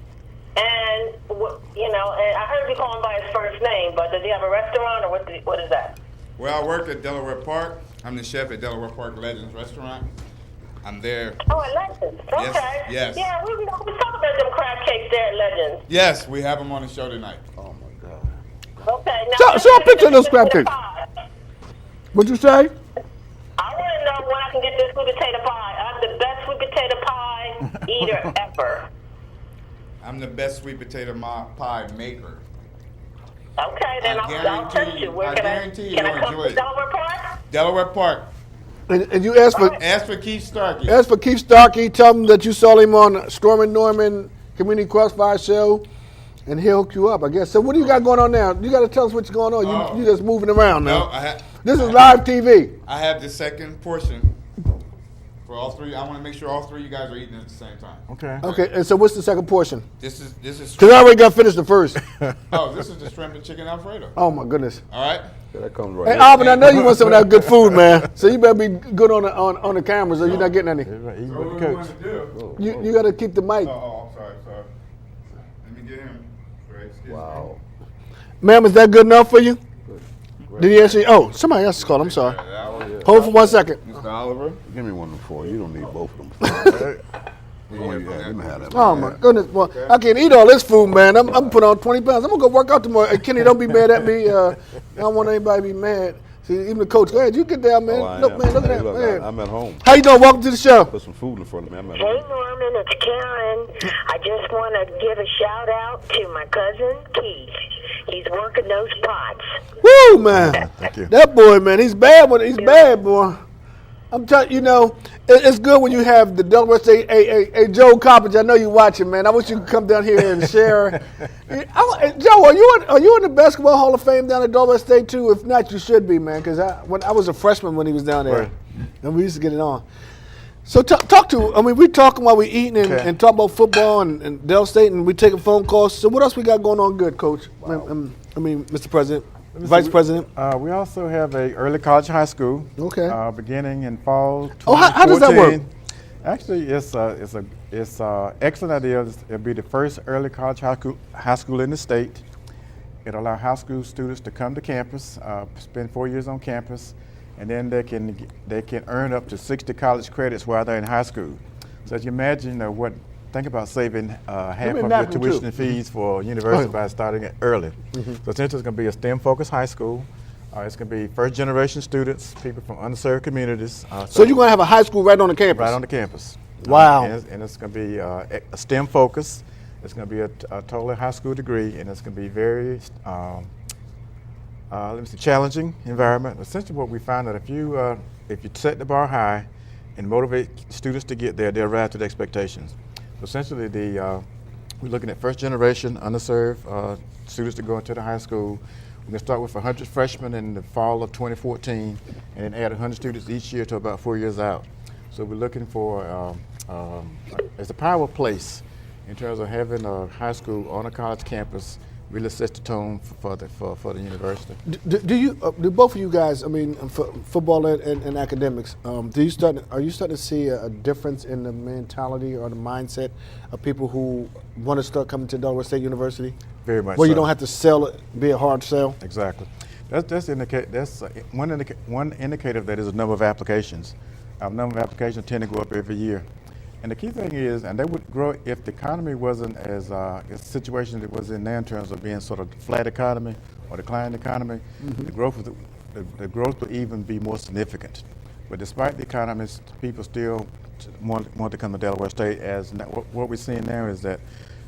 S5: And, and I heard you call him by his first name, but does he have a restaurant or what is that?
S6: Well, I work at Delaware Park. I'm the chef at Delaware Park Legends Restaurant. I'm there.
S5: Oh, at Legends. Okay.
S6: Yes.
S5: Yeah, we talking about them crab cakes there at Legends.
S6: Yes, we have them on the show tonight.
S3: Oh, my God.
S5: Okay. Now,
S1: Show a picture of those crab cakes. What'd you say?
S8: I want to know when I can get this sweet potato pie. I'm the best sweet potato pie eater ever.
S6: I'm the best sweet potato pie maker.
S8: Okay, then I'll test you. Where can I come
S6: enjoy
S8: to
S6: it.
S8: Delaware Park?
S6: Delaware Park.
S1: And you asked for
S6: Ask for Keith Starkey.
S1: As for Keith Starkey, tell him that you saw him on Storm and Norman Community Crossfire show, and he'll hook you up, I guess. So what do you got going on now? You got to tell us what's going on. You just moving around now.
S6: No,
S1: this is live TV.
S6: I have the second portion for all three. I want to make sure all three of you guys are eating at the same time.
S2: Okay.
S1: Okay, and so what's the second portion?
S6: This is.
S1: Because I already got finished the first.
S6: Oh, this is the shrimp and chicken Alfredo.
S1: Oh my goodness.
S6: All right.
S3: Yeah, that comes right
S1: Hey
S3: here.
S1: Alvin, I know you want some of that good food, man. So you better be good on the cameras, or you're not getting any.
S2: Everybody eating
S6: So
S2: with
S6: what
S2: the
S6: do we want
S2: coach.
S6: to do?
S1: You got to keep the mic.
S6: Oh, sorry. Let me get him. Right, excuse me.
S3: Wow.
S1: Ma'am, is that good enough for you? Did he answer you? Oh, somebody else is calling. I'm sorry. Hold for 1 second.
S6: Mr. Oliver.
S3: Give me one of them four. You don't need both of them. Let me have that.
S1: Oh my goodness, boy! I can't eat all this food, man. I'm put on 20 pounds. I'm gonna go work out tomorrow. Hey, Kenny, don't be mad at me. I don't want anybody to be mad. See, even the coach, go ahead, you get down, man.
S3: Oh,
S1: Look, man, look at
S3: Hey,
S1: that,
S3: look,
S1: man.
S3: I'm at home.
S1: How you doing? Welcome to the show.
S3: Put some food in front of me. I'm at
S5: Hey
S3: home.
S5: Norman, it's Karen. I just want to give a shout out to my cousin Keith. He's working those pots.
S1: Woo, man.
S2: Thank you.
S1: That boy, man, he's bad. He's bad, boy. I'm telling you, it's good when you have the Delaware State. Hey, Joe Coppage, I know you watching, man. I wish you could come down here and share. Joe, are you in the Basketball Hall of Fame down at Delaware State too? If not, you should be, man. Because I was a freshman when he was down there,
S2: Right.
S1: and we used to get it on. So talk to. I mean, we talking while we eating and talk about football and Del State, and we taking phone calls. So what else we got going on? Good, Coach. Wow. I mean, Mr. President. Vice President.
S2: We also have a early college high school.
S1: Okay.
S2: Beginning in fall.
S1: Oh, how does that work?
S2: Actually, it's a excellent idea. It'll be the first early college high school in the state. It'll allow high school students to come to campus, spend 4 years on campus, and then they can earn up to 60 college credits while they're in high school. So as you imagine, think about saving half of your tuition and fees for university by starting it early. Mm-hmm. So essentially it's going to be a STEM-focused high school. It's going to be first-generation students, people from underserved communities.
S1: So you're going to have a high school right on the campus?
S2: Right on the campus.
S1: Wow.
S2: And it's going to be a STEM focus. It's going to be a totally high school degree, and it's going to be very challenging environment. Essentially what we find that if you set the bar high and motivate students to get there, they'll rise to the expectations. Essentially, we're looking at first-generation, underserved students to go into the high school. We're going to start with 100 freshmen in the fall of 2014, and then add 100 students each year to about 4 years out. So we're looking for, it's a power place in terms of having a high school on a college campus. Really sets the tone for the university.
S1: Do both of you guys? I mean, for football and academics, are you starting to see a difference in the mentality or the mindset of people who want to start coming to Delaware State University?
S2: Very much.
S1: Where you
S2: so.
S1: don't have to sell it, be a hard sell.
S2: Exactly. That's one indicator of that is the number of applications. Our number of applications tend to go up every year. And the key thing is, and they would grow if the economy wasn't as a situation that it was in now in terms of being sort of flat economy or declining economy, mm-hmm. the growth would even be more significant. But despite the economy, people still want to come to Delaware State. What we're seeing now is that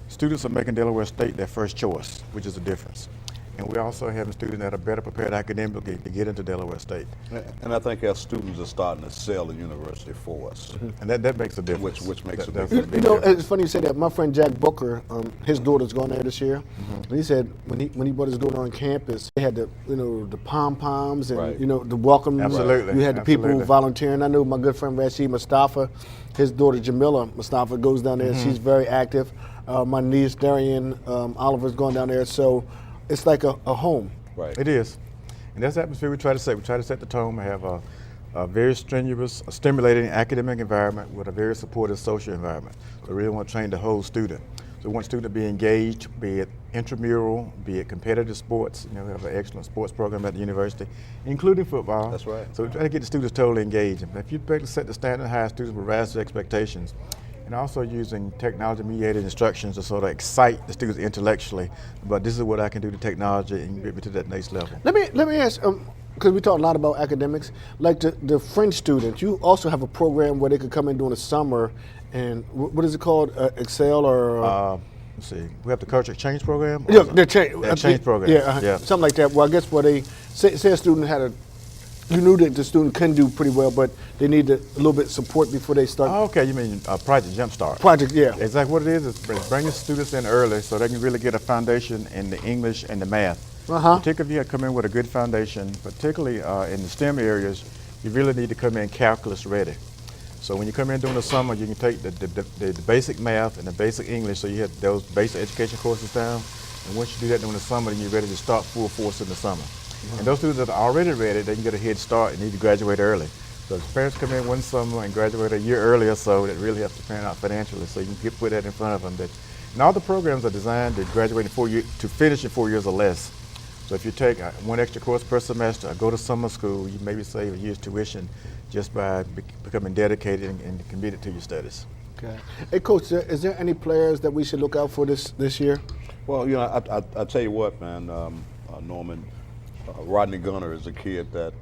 S2: students are making Delaware State their first choice, which is a difference. And we also have students that are better prepared academically to get into Delaware State.
S3: And I think our students are starting to sell the university for us.
S2: Mm-hmm. And that makes a difference.
S3: Which makes a
S2: difference.
S3: difference.
S1: It's funny you say that. My friend Jack Booker, his daughter's going there this year. Mm-hmm. And he said when he brought his daughter on campus, they had the pom-poms and
S3: right.
S1: The welcome.
S2: Absolutely.
S1: You had the people who volunteering. I know my good friend Rashid Mustafa, his daughter Jamila Mustafa goes down there. Mm-hmm. She's very active. My niece Darian Oliver's going down there. So it's like a home.
S2: Right. It is. And that's the atmosphere we try to set. We try to set the tone. We have a very strenuous, stimulating academic environment with a very supportive social environment. So we really want to train the whole student. So we want students to be engaged, be it intramural, be it competitive sports. We have an excellent sports program at the university, including football.
S3: That's right.
S2: So we try to get the students totally engaged. And if you set the standard high, students will rise to expectations. And also using technology-mediated instructions to sort of excite the students intellectually. But this is what I can do to technology and get me to that next level.
S1: Let me ask. because we talk a lot about academics, like the French students, you also have a program where they could come in during the summer and what is it called? Excel or?
S2: Let's see. We have the culture exchange program.
S1: Yeah, the exchange
S2: program.
S1: Yeah, something like that. Well, I guess where they say a student had you knew that the student can do pretty well, but they need a little bit of support before they start.
S2: Oh, okay, you mean Project Jumpstart.
S1: Project, yeah.
S2: Exactly what it is bringing students in early so they can really get a foundation in the English and the math. Particularly if you come in with a good foundation, particularly in the STEM areas, you really need to come in calculus ready. So when you come in during the summer, you can take the basic math and the basic English, so you have those basic education courses down. And once you do that during the summer, then you're ready to start full force in the summer. And those students that are already ready, they can get a head start and need to graduate early. So if parents come in one summer and graduate a year earlier, so that really helps the parent out financially. So you can put that in front of them. And all the programs are designed to graduate in 4 years, to finish in 4 years or less. So if you take one extra course per semester or go to summer school, you maybe save a year's tuition just by becoming dedicated and committed to your studies.
S1: Okay. Hey, Coach, is there any players that we should look out for this year?
S3: Well, you know, I tell you what, man, Norman, Rodney Gunner is a kid that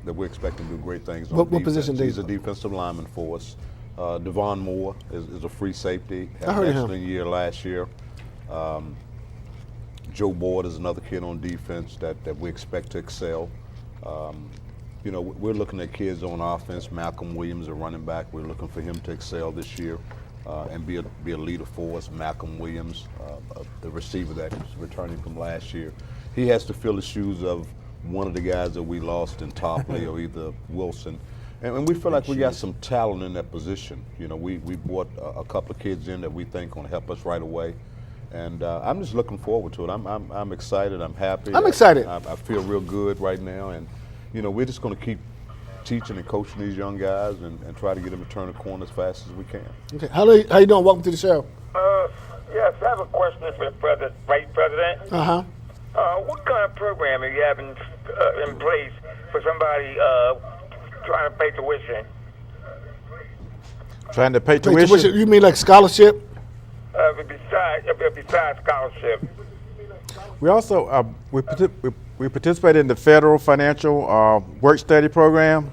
S3: we're expecting to do great things on
S1: What
S3: defense.
S1: position?
S3: He's a defensive lineman for us. Devon Moore is a free safety. Had an excellent year last year. Joe Boyd is another kid on defense that we expect to excel. You know, we're looking at kids on offense. Malcolm Williams, a running back, we're looking for him to excel this year and be a leader for us. Malcolm Williams, the receiver that is returning from last year. He has to fill the shoes of one of the guys that we lost in Topley or either Wilson. And we feel like we got some talent in that position. You know, we brought a couple of kids in that we think going to help us right away. And I'm just looking forward to it. I'm excited. I'm happy.
S1: I'm excited.
S3: I feel real good right now. And, you know, we're just going to keep teaching and coaching these young guys and try to get them to turn the corner as fast as we can.
S1: Okay. How you doing? Welcome to the show.
S9: Yes, I have a question for the Vice President. What kind of program are you having in place for somebody trying to pay tuition?
S2: Trying to pay tuition?
S1: You mean like scholarship?
S9: Besides scholarship.
S2: We also we participate in the federal financial work study program.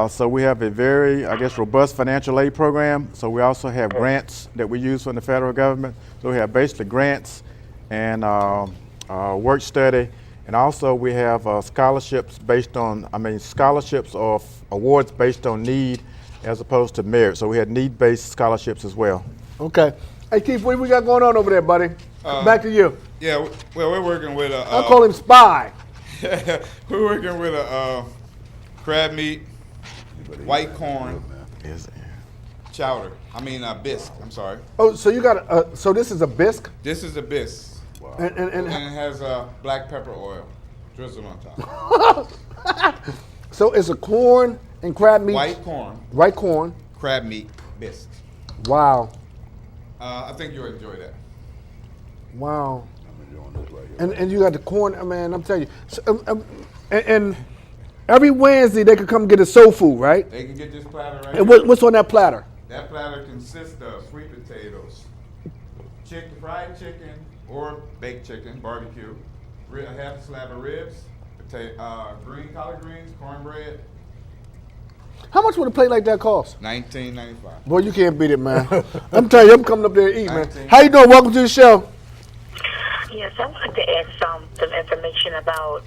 S2: So we have a very, I guess, robust financial aid program. So we also have grants that we use from the federal government. So we have basically grants and work study, and also we have scholarships based on, scholarships or awards based on need as opposed to merit. So we had need-based scholarships as well.
S1: Okay. Hey, Keith, what do we got going on over there, buddy? Back to you.
S6: Yeah, well, we're working with a...
S1: I'll call him Spy.
S6: We're working with a crab meat, white corn, chowder. Bisque, I'm sorry.
S1: Oh, so you got so this is a bisque?
S6: This is a bisque. Wow. And it has black pepper oil drizzled on top.
S1: So it's a corn and crab meat?
S6: White corn. Crab meat bisque.
S1: Wow.
S6: I think you'll enjoy that.
S1: Wow.
S3: I'm enjoying this right here.
S1: And you got the corn, man, I'm telling you. So, and every Wednesday they could come get a soul food, right?
S6: They can get this platter right
S1: and
S6: here.
S1: What's on that platter?
S6: That platter consists of sweet potatoes, fried chicken or baked chicken, barbecue, half a slab of ribs, collard greens, cornbread.
S1: How much would a plate like that cost?
S6: $19.95.
S1: Boy, you can't beat it, man. I'm telling you, I'm coming up there to eat, man. How you doing? Welcome to the show.
S5: Yes, I'd like to ask some information about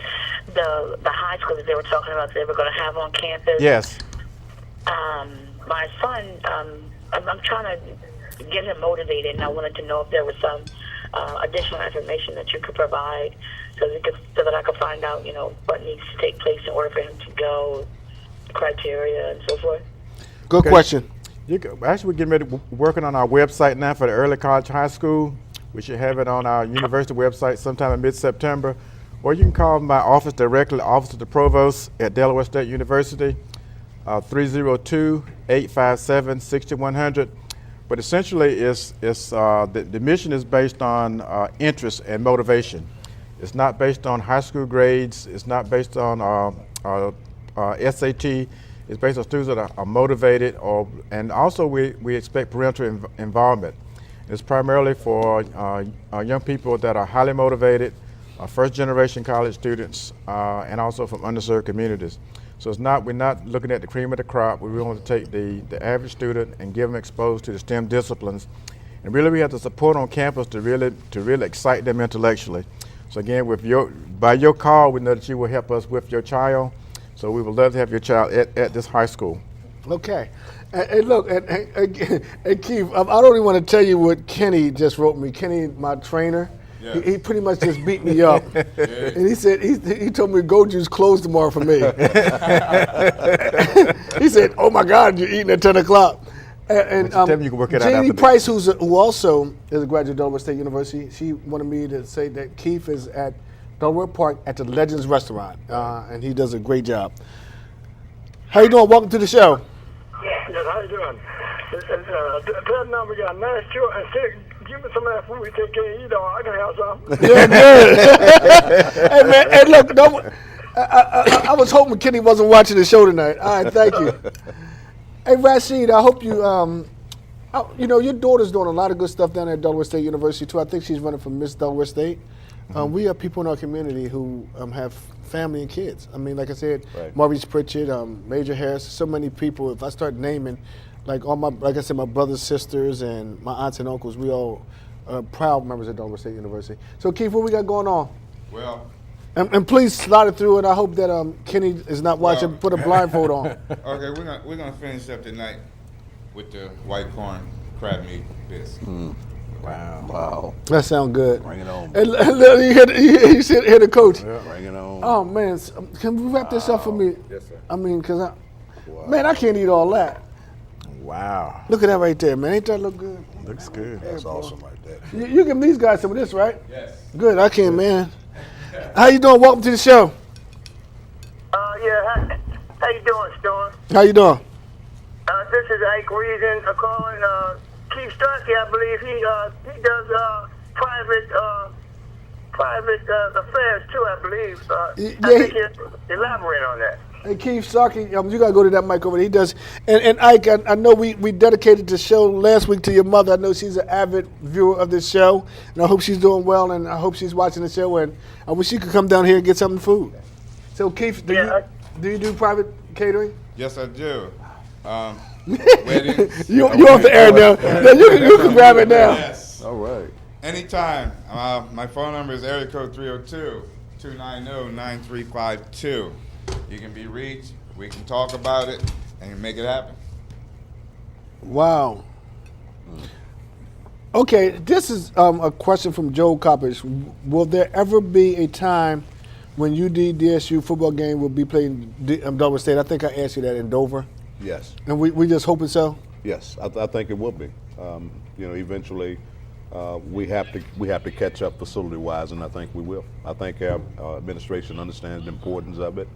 S5: the high school that they were talking about that they were going to have on campus.
S2: Yes.
S5: My son, I'm trying to get him motivated, and I wanted to know if there was some additional information that you could provide so that I could find out, what needs to take place in order for him to go, criteria and so forth.
S1: Good question.
S2: Actually, we're getting ready working on our website now for the early college high school. We should have it on our university website sometime in mid-September. Or you can call my office directly, Office of the Provost at Delaware State University, 302-857-6100. But essentially, the mission is based on interest and motivation. It's not based on high school grades. It's not based on SAT. It's based on students that are motivated, and also we expect parental involvement. It's primarily for young people that are highly motivated, first-generation college students, and also from underserved communities. So we're not looking at the cream of the crop. We want to take the average student and give them exposed to the STEM disciplines. And really, we have the support on campus to really excite them intellectually. So again, by your call, we know that you will help us with your child. So we would love to have your child at this high school.
S1: Okay. And look, and Keith, I don't even want to tell you what Kenny just wrote me. Kenny, my trainer, he pretty much just beat me up. And he said, he told me Go Juice closed tomorrow for me. He said, oh my God, you're eating at 10 o'clock. And
S2: you can work it out
S1: Janie
S2: after
S1: Price, who also is a graduate of Delaware State University, she wanted me to say that Keith is at Delaware Park at the Legends Restaurant, and he does a great job. How you doing? Welcome to the show.
S9: Yes, how you doing? That number got nice too. And say, give me some of that food we take care of. You know, I can have some.
S1: Yeah, good. Hey man, hey look, I was hoping Kenny wasn't watching the show tonight. All right, thank you. Hey Rashid, I hope you, your daughter's doing a lot of good stuff down at Delaware State University too. I think she's running for Miss Delaware State. We have people in our community who have family and kids. I mean, like I said, right. Maurice Pritchard, Major Harris, so many people. If I start naming, like I said, my brothers, sisters, and my aunts and uncles, we all are proud members of Delaware State University. So Keith, what we got going on?
S6: Well.
S1: And please slide it through, and I hope that Kenny is not watching. Put a blindfold on.
S6: Okay, we're gonna finish up tonight with the white corn crab meat bisque.
S3: Wow.
S1: That sounds good.
S3: Bring it on.
S1: And you hear the coach.
S3: Yeah, bring it on.
S1: Oh man, can we wrap this up for me?
S6: Yes, sir.
S1: I mean, man, I can't eat all that.
S2: Wow.
S1: Look at that right there, man. Ain't that look good?
S2: Looks good.
S3: That's awesome right there.
S1: You give these guys some of this, right?
S6: Yes.
S1: Good. I can't, man. How you doing? Welcome to the show.
S9: Yeah. How you doing, Storm?
S1: How you doing?
S9: This is Ike Reason calling. Keith Starkey, I believe he does private affairs too. I believe. I think he'll elaborate on that.
S1: Hey Keith Starkey, you gotta go to that mic over there. He does, and Ike, I know we dedicated the show last week to your mother. I know she's an avid viewer of this show, and I hope she's doing well, and I hope she's watching the show. And I wish she could come down here and get something food. So Keith, do you do private catering?
S6: Yes, I do. Weddings.
S1: You're off the air now. You can grab it now.
S6: Yes.
S3: All right.
S6: Anytime. My phone number is area code 302-290-9352. You can be reached. We can talk about it and make it happen.
S1: Wow. Okay, this is a question from Joe Coppers. Will there ever be a time when UD-DSU football game will be played in Delaware State? I think I asked you that in Dover.
S3: Yes.
S1: And we just hoping so?
S3: Yes, I think it will be. Eventually we have to catch up facility-wise, and I think we will. I think our administration understands the importance of it,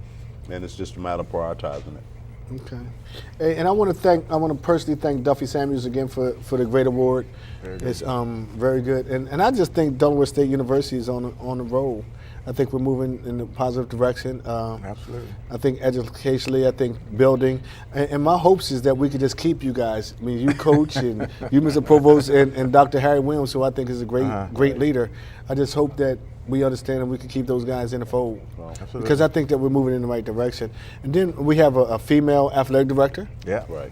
S3: and it's just a matter of prioritizing it.
S1: Okay. Hey, and I want to personally thank Duffy Samuels again for the great award. It's very good. And I just think Delaware State University is on the roll. I think we're moving in a positive direction.
S2: Absolutely.
S1: I think educationally, I think building. And my hopes is that we could just keep you guys. I mean, you coach and you, Mr. Provost, and Dr. Harry Williams, who I think is a great leader. I just hope that we understand and we can keep those guys in the fold.
S2: Absolutely.
S1: Because I think that we're moving in the right direction. And then we have a female athletic director.
S2: Yeah.
S3: Right.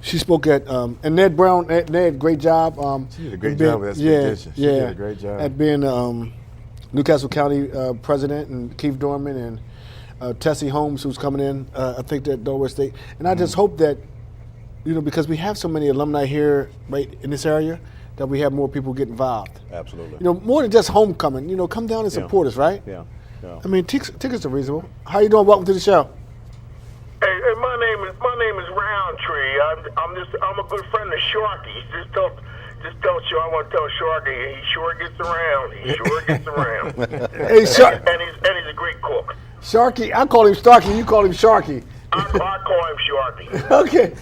S1: She spoke at, and Ned Brown, Ned, great job.
S2: She did a great job with that expectation. She did a great job.
S1: At being Newcastle County president, and Keith Dorman and Tessie Holmes, who's coming in, I think that Delaware State. And I just hope that, because we have so many alumni here right in this area, that we have more people get involved.
S3: Absolutely.
S1: More than just homecoming. Come down and support us, right?
S3: Yeah.
S1: I mean, tickets are reasonable. How you doing? Welcome to the show.
S9: Hey, my name is Roundtree. I'm a good friend of Sharky. Just tell I want to tell Sharky he sure gets around. He sure gets around.
S1: Hey,
S9: and he's a great cook.
S1: Sharky, I call him Starkey. You call him Sharky.
S9: I call him Sharky.
S1: Okay.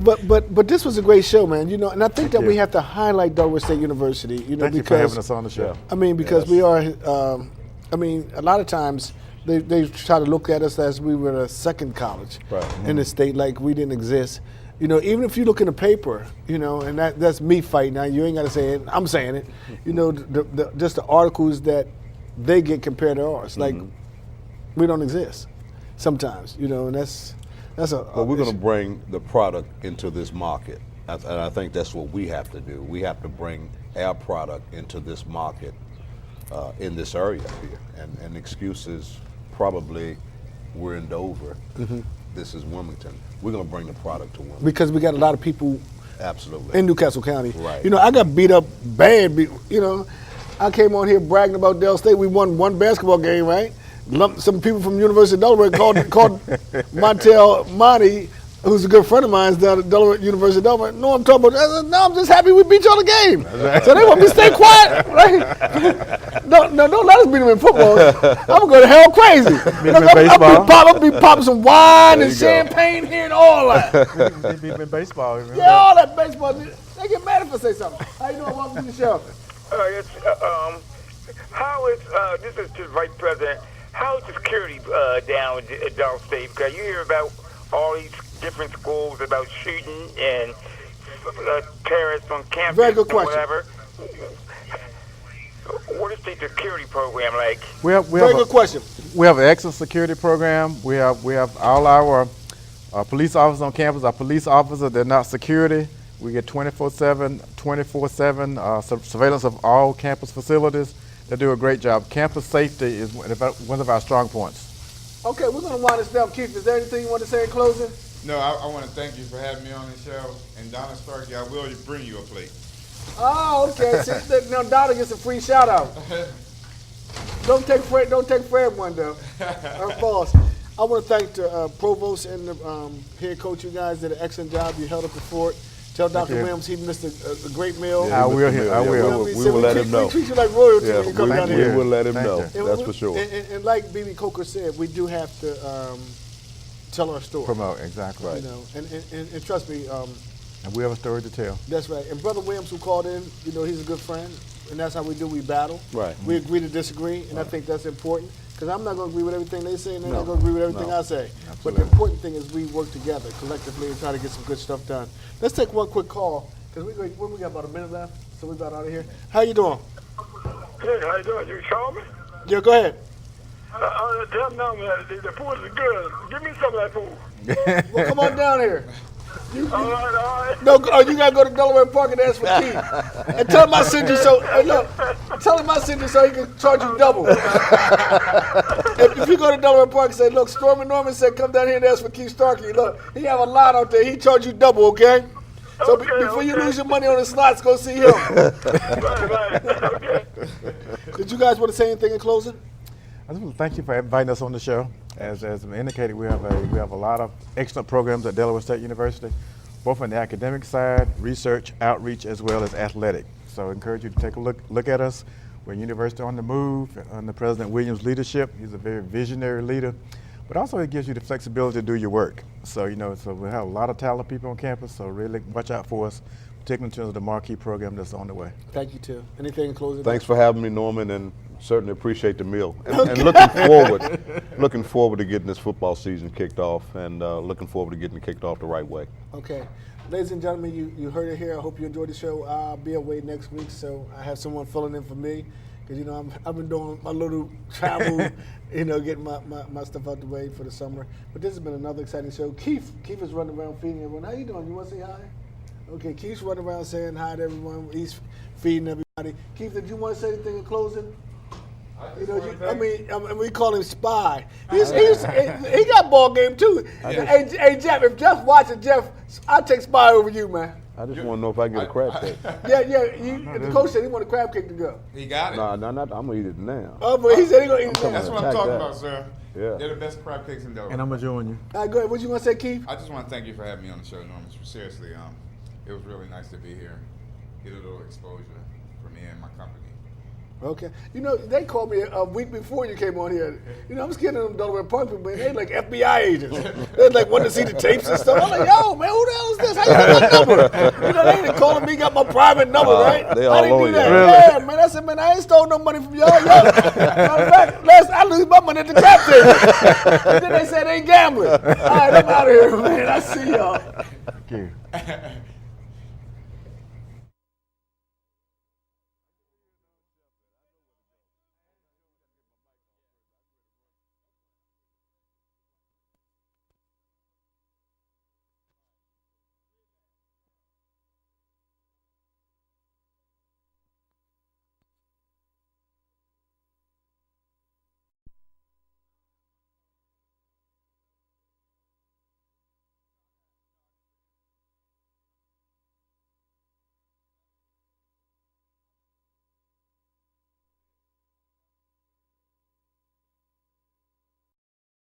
S1: But this was a great show, man. And I think that we have to highlight Delaware State University.
S2: Thank you for having us on the show.
S1: I mean, because we are. A lot of times they try to look at us as we were a second college in the state, like we didn't exist. You know, even if you look in the paper, you know, and that's me fighting. Now you ain't got to say it. I'm saying it. You know, just the articles that they get compared to ours, like we don't exist sometimes. You know, and that's a.
S3: Well, we're going to bring the product into this market, and I think that's what we have to do. We have to bring our product into this market in this area here. And excuses probably we're in Dover. This is Wilmington. We're going to bring the product to Wilmington.
S1: Because we got a lot of people
S3: Absolutely.
S1: in Newcastle County.
S3: Right.
S1: You know, I got beat up bad. You know, I came on here bragging about Del State. We won one basketball game, right? Some people from University of Delaware called Montel Monty, who's a good friend of mine, down at Delaware, University of Delaware. No, I'm talking about. I said, no, I'm just happy we beat you on the game. So they want me to stay quiet, right? No, don't let us beat them in football. I'm gonna go to hell crazy. I'll be popping some wine and champagne here and all that.
S2: Beat them in baseball. Remember?
S1: Yeah, all that baseball. They get mad if I say something. How you doing? Welcome to the show.
S9: Yes, how is, this is to the Vice President, how is the security down at Del State? Because you hear about all these different schools about shooting and terrorists on campus.
S1: Very good question.
S9: Whatever. What is the security program like?
S1: Very good question.
S2: We have an excellent security program. We have all our police officers on campus. Our police officers, they're not security. We get 24/7 surveillance of all campus facilities. They do a great job. Campus safety is one of our strong points.
S1: Okay, we're going to wind this down. Keith, is there anything you want to say in closing?
S6: No, I want to thank you for having me on the show. And Donna Starkey, I will bring you a plate.
S1: Oh, okay. See, now Donna gets a free shout out. Don't take for everyone though. Our boss. I want to thank the provost and the head coach. You guys did an excellent job. You held up the fort. Tell Dr. Williams he missed a great meal.
S2: I will.
S3: We will let him know.
S1: We treat you like royalty
S3: Yeah,
S1: when you come down
S3: we
S1: here.
S3: will let him know.
S2: you.
S3: That's for sure.
S1: And like B.B. Coker said, we do have to tell our story.
S2: Promote, exactly.
S1: You know, and trust me.
S2: And we have a story to tell.
S1: That's right. And Brother Williams, who called in, you know, he's a good friend, and that's how we do. We battle.
S3: Right.
S1: We agree to disagree, and I think that's important because I'm not going to agree with everything they say, and they're not going to agree with everything I say.
S2: Absolutely.
S1: But the important thing is we work together collectively and try to get some good stuff done. Let's take one quick call because we got about a minute left, so we're about out of here. How you doing?
S9: Hey, how you doing? You call me?
S1: Yeah, go ahead.
S9: Tell them now, man, the food is good. Give me some of that food.
S1: Well, come on down here.
S9: All right.
S1: No, you gotta go to Delaware Park and ask for Keith. And tell him I sent you so. Hey, look, tell him I sent you so he can charge you double. if you go to Delaware Park and say, look, Stormy Norman said, come down here and ask for Keith Starkey. Look, he have a lot out there. He charge you double, okay? So before you lose your money on the slots, go see him.
S9: Right. Okay.
S1: Did you guys want to say anything in closing?
S2: I just want to thank you for inviting us on the show. As indicated, we have a lot of excellent programs at Delaware State University, both on the academic side, research, outreach, as well as athletic. So I encourage you to take a look at us. We're a university on the move under President Williams' leadership. He's a very visionary leader, but also it gives you the flexibility to do your work. So we have a lot of talented people on campus, so really watch out for us, particularly in terms of the marquee program that's on the way.
S1: Thank you, too. Anything in closing?
S3: Thanks for having me, Norman, and certainly appreciate the meal. And looking forward to getting this football season kicked off, and looking forward to getting it kicked off the right way.
S1: Okay. Ladies and gentlemen, you heard it here. I hope you enjoyed the show. I'll be away next week, so I have someone filling in for me. Because, you know, I've been doing my little travel, you know, getting my stuff out the way for the summer. But this has been another exciting show. Keith is running around feeding everyone. How you doing? You want to say hi? Okay, Keith's running around saying hi to everyone. He's feeding everybody. Keith, did you want to say anything in closing? You know, we call him Spy. He got ball game too. Hey, Jeff, if Jeff watching, Jeff, I'll take Spy over you, man.
S3: I just want to know if I can get a crab cake.
S1: Yeah. The coach said he want a crab cake to go.
S6: He got it.
S3: No, I'm gonna eat it now.
S1: Oh, but he said he gonna eat it now.
S6: That's what I'm talking about, sir.
S3: Yeah.
S6: They're the best crab cakes in Delaware.
S2: And I'm going to join you.
S1: All right, go ahead. What you want to say, Keith?
S6: I just want to thank you for having me on the show, Norman. Seriously, it was really nice to be here, get a little exposure for me and my company.
S1: Okay. You know, they called me a week before you came on here. You know, I'm scared of them Delaware Park people, man. They like FBI agents. They like wanting to see the tapes and stuff. I'm like, yo, man, who the hell is this? How you got my number? You know, they ain't calling me, got my private number, right?
S3: They
S1: How
S3: all
S1: they
S3: on
S1: do
S3: you.
S1: that?
S3: Really?
S1: Yeah, man. I said, man, I ain't stole no money from y'all. Matter of fact, I lose my money at the crap table. And then they said they ain't gambling. All right, I'm out of here, man. I see y'all.